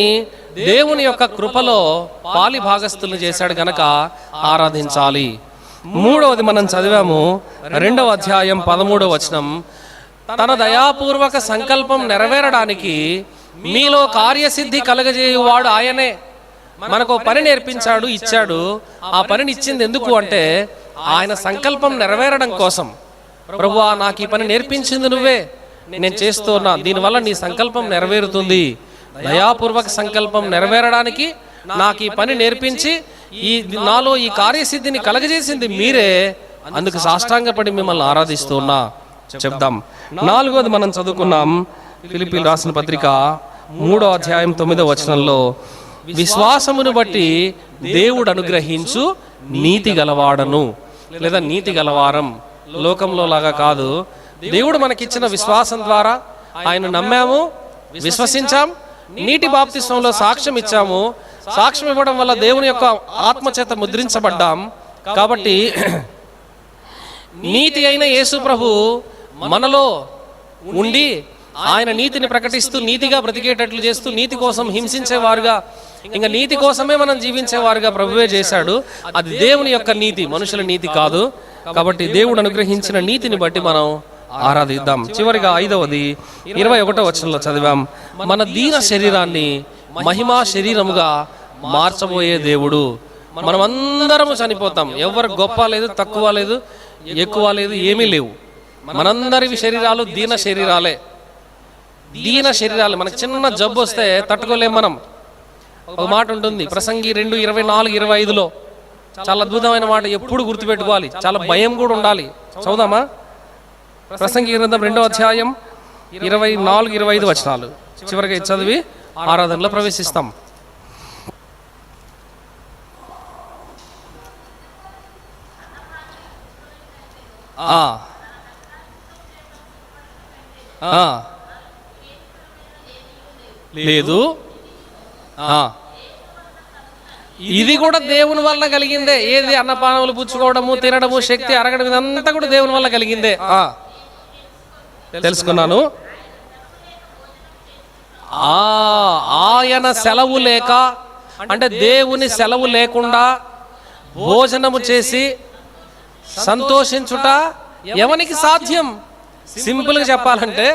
దేవుని యొక్క కృపలో పాలి భాగస్థులు చేశాడు గనక ఆరాధించాలి. మూడవది మనం చదివాము, 2వ అధ్యాయం 13వ వచనం, తన దయాపూర్వక సంకల్పం నెరవేరడానికి మీలో కార్యసిద్ధి కలగజేయువాడు ఆయనే. మనకు పని నేర్పించాడు, ఇచ్చాడు. ఆ పనిని ఇచ్చింది ఎందుకు అంటే ఆయన సంకల్పం నెరవేరడం కోసం. ప్రభువా, నాకు ఈ పని నేర్పించింది నువ్వే, నేను చేస్తున్నా, దీనివల్ల నీ సంకల్పం నెరవేరుతుంది. దయాపూర్వక సంకల్పం నెరవేరడానికి నాకు ఈ పని నేర్పించి నాలో ఈ కార్యసిద్ధిని కలగజేసింది మీరే. అందుకు సాష్టాంగపడి మిమ్మల్ని ఆరాధిస్తున్నా చెప్దాం. 4వది మనం చదువుకున్నాం, ఫిలిప్పీలు రాసిన పత్రిక 3వ అధ్యాయం 9వ వచనంలో, విశ్వాసమును బట్టి దేవుడు అనుగ్రహించు నీతి గలవాడను, లేదా నీతి గలవారం. లోకంలో లాగా కాదు, దేవుడు మనకిచ్చిన విశ్వాసం ద్వారా ఆయన నమ్మాము, విశ్వసించాం, నీటి బాప్తిస్మంలో సాక్ష్యం ఇచ్చాము. సాక్ష్యం ఇవ్వడం వల్ల దేవుని యొక్క ఆత్మచేత ముద్రించబడ్డాం. కాబట్టి నీతి అయిన యేసు ప్రభు మనలో ఉండి ఆయన నీతిని ప్రకటిస్తూ నీతిగా బ్రతికేటట్లు చేస్తూ నీతి కోసం హింసించేవారుగా, ఇంకా నీతి కోసమే మనం జీవించేవారుగా ప్రభువే చేశాడు. అది దేవుని యొక్క నీతి, మనుషుల నీతి కాదు. కాబట్టి దేవుడు అనుగ్రహించిన నీతిని బట్టి మనం ఆరాధిద్దాం. చివరిగా 5వది 21వ వచనంలో చదివాం, మన దీన శరీరాన్ని మహిమా శరీరముగా మార్చబోయే దేవుడు. మనమందరము చనిపోతాం. ఎవరు గొప్ప లేదు, తక్కువ లేదు, ఎక్కువ లేదు, ఏమీ లేవు. మనందరి శరీరాలు దీన శరీరాలే. దీన శరీరాలు. మనకు చిన్న జబ్బు వస్తే తట్టుకోలేం మనం. ఒక మాట ఉంటుంది ప్రసంగి 2:24-25లో, చాలా అద్భుతమైన మాట, ఎప్పుడు గుర్తుపెట్టుకోవాలి, చాలా భయం కూడా ఉండాలి. చదువుదామా? ప్రసంగి గ్రంథం 2వ అధ్యాయం 24-25 వచనాలు చివరిగా చదివి ఆరాధనలో ప్రవేశిస్తాం. లేదు, ఇది కూడా దేవుని వల్ల కలిగిందే. ఏది? అన్నపానములు పుచ్చుకోవడము, తినడము, శక్తి అరగడం, ఇదంతా కూడా దేవుని వల్ల కలిగిందే. తెలుసుకున్నాను. ఆయన సెలవు లేక, అంటే దేవుని సెలవు లేకుండా భోజనము చేసి సంతోషించుట ఎవనికి సాధ్యం? సింపుల్గా చెప్పాలంటే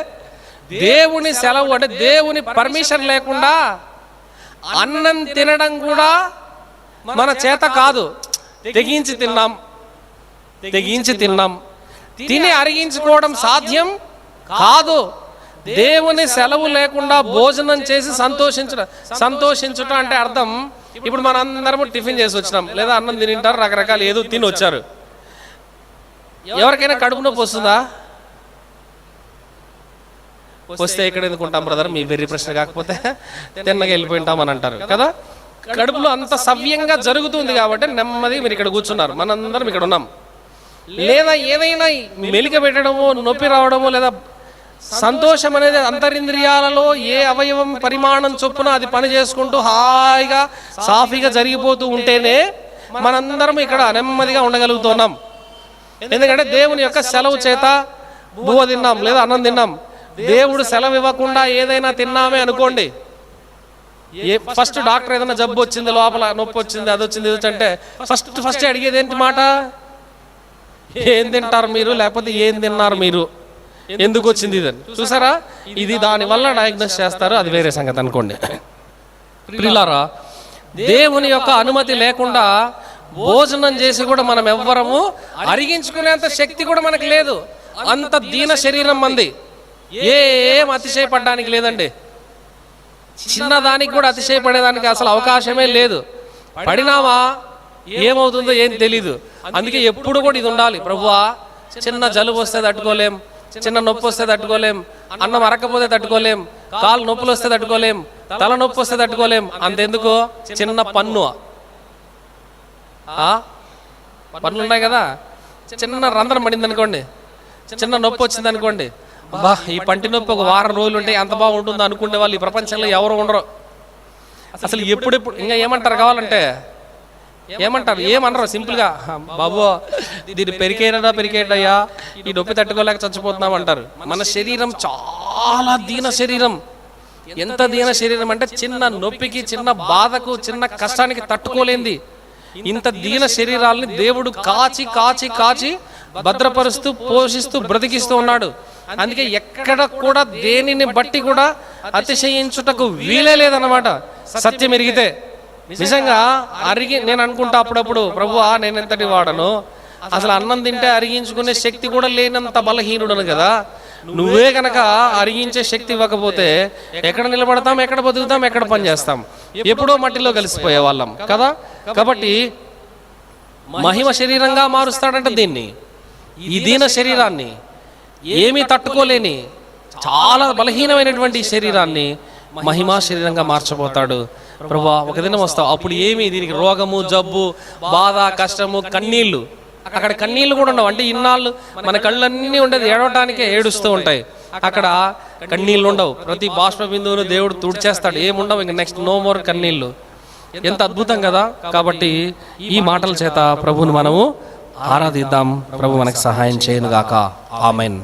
దేవుని సెలవు అంటే దేవుని పర్మిషన్ లేకుండా అన్నం తినడం కూడా మన చేత కాదు. తెగించి తిన్నాం, తిని అరిగించుకోవడం సాధ్యం కాదు. దేవుని సెలవు లేకుండా భోజనం చేసి సంతోషించుట అంటే అర్థం, ఇప్పుడు మన అందరము టిఫిన్ చేసి వచ్చినాం, లేదా అన్నం తింటారు, రకరకాలు ఏదో తిని వచ్చారు. ఎవరికైనా కడుపు నొప్పి వస్తుందా? వస్తే ఇక్కడ ఎందుకుంటాం బ్రదర్, మీ వెర్రి ప్రశ్న కాకపోతే తిన్నగా వెళ్ళిపోయింటాం అని అంటారు కదా. కడుపులో అంత సవ్యంగా జరుగుతుంది కాబట్టి నెమ్మది మీరు ఇక్కడ కూర్చున్నారు, మనందరం ఇక్కడ ఉన్నాం. లేదా ఏదైనా మెలిక పెట్టడమో, నొప్పి రావడమో, లేదా సంతోషం అనేది అంతరింద్రియాలలో ఏ అవయవం పరిమాణం చొప్పున అది పని చేసుకుంటూ హాయిగా సాఫీగా జరిగిపోతూ ఉంటేనే మనందరం ఇక్కడ నెమ్మదిగా ఉండగలుగుతున్నాం. ఎందుకంటే దేవుని యొక్క సెలవు చేత బువ్వ తిన్నాం, లేదా అన్నం తిన్నాం. దేవుడు సెలవు ఇవ్వకుండా ఏదైనా తిన్నామే అనుకోండి, ఫస్ట్ డాక్టర్ ఏదైనా జబ్బు వచ్చింది, లోపల నొప్పి వచ్చింది, అది వచ్చింది, ఇది అంటే ఫస్ట్ అడిగేది ఏంటి మాట? ఏం తింటారు మీరు, లేకపోతే ఏం తిన్నారు మీరు, ఎందుకు వచ్చింది ఇది చూసారా? ఇది దానివల్ల డయాగ్నోస్ చేస్తారు, అది వేరే సంగతి అనుకోండి. ప్రియులారా, దేవుని యొక్క అనుమతి లేకుండా భోజనం చేసి కూడా మనం ఎవ్వరము అరిగించుకునేంత శక్తి కూడా మనకు లేదు. అంత దీన శరీరం మంది, ఏం అతిశయపడడానికి లేదండి. చిన్నదానికి కూడా అతిశయపడేదానికి అసలు అవకాశమే లేదు. పడినామా ఏమవుతుందో ఏం తెలీదు. అందుకే ఎప్పుడు కూడా ఇది ఉండాలి, ప్రభువా చిన్న జలుబు వస్తే తట్టుకోలేం, చిన్న నొప్పి వస్తే తట్టుకోలేం, అన్నం అరకపోతే తట్టుకోలేం, కాలు నొప్పులు వస్తే తట్టుకోలేం, తల నొప్పి వస్తే తట్టుకోలేం. అంతెందుకు చిన్న పన్ను ఉన్నాయి కదా, చిన్న రంధ్రం పడింది అనుకోండి, చిన్న నొప్పి వచ్చింది అనుకోండి, బా ఈ పంటి నొప్పి ఒక వారం రోజులు ఉంటే ఎంత బాగుంటుందో అనుకునే వాళ్ళు ఈ ప్రపంచంలో ఎవరు ఉండరు. అసలు ఎప్పుడెప్పుడు ఇంకా ఏమంటారు కావాలంటే, ఏమంటారు, ఏమనరు, సింపుల్గా బాబు దీన్ని పెరికేటయ్యా, ఈ నొప్పి తట్టుకోలేక చచ్చిపోతున్నాం అంటారు. మన శరీరం చాలా దీన శరీరం. ఎంత దీన శరీరం అంటే చిన్న నొప్పికి, చిన్న బాధకు, చిన్న కష్టానికి తట్టుకోలేంది. ఇంత దీన శరీరాలని దేవుడు కాచి కాచి కాచి భద్రపరుస్తూ, పోషిస్తూ, బ్రతికిస్తూ ఉన్నాడు. అందుకే ఎక్కడ కూడా దేనిని బట్టి కూడా అతిశయించుటకు వీలే లేదన్నమాట. సత్యం ఎరిగితే నిజంగా నేను అనుకుంటా అప్పుడప్పుడు, ప్రభువా నేను ఎంతటి వాడను, అసలు అన్నం తింటే అరిగించుకునే శక్తి కూడా లేనంత బలహీనుడను కదా. నువ్వే కనుక అరిగించే శక్తి ఇవ్వకపోతే ఎక్కడ నిలబడతాం, ఎక్కడ బతుకుతాం, ఎక్కడ పని చేస్తాం? ఎప్పుడో మట్టిలో కలిసిపోయే వాళ్ళం కదా. కాబట్టి మహిమ శరీరంగా మారుస్తాడంట దీన్ని. ఈ దీన శరీరాన్ని, ఏమీ తట్టుకోలేని చాలా బలహీనమైనటువంటి శరీరాన్ని మహిమా శరీరంగా మార్చబోతాడు. ప్రభువా ఒక దినం వస్తావు, అప్పుడు ఏమి దీనికి రోగము, జబ్బు, బాధ, కష్టము, కన్నీళ్లు. అక్కడ కన్నీళ్లు కూడా ఉండవు. అంటే ఇన్నాళ్ళు మన కళ్ళన్నీ ఉండేది ఏడవటానికే, ఏడుస్తూ ఉంటాయి. అక్కడ కన్నీళ్ళు ఉండవు. ప్రతి బాష్ప బిందువును దేవుడు తుడిచేస్తాడు, ఏముండవు. ఇంక నెక్స్ట్ నో మోర్ కన్నీళ్ళు. ఎంత అద్భుతం కదా. కాబట్టి ఈ మాటల చేత ప్రభువుని మనము ఆరాధిద్దాం. ప్రభు మనకు సహాయం చేయను గాక. ఆమెన్.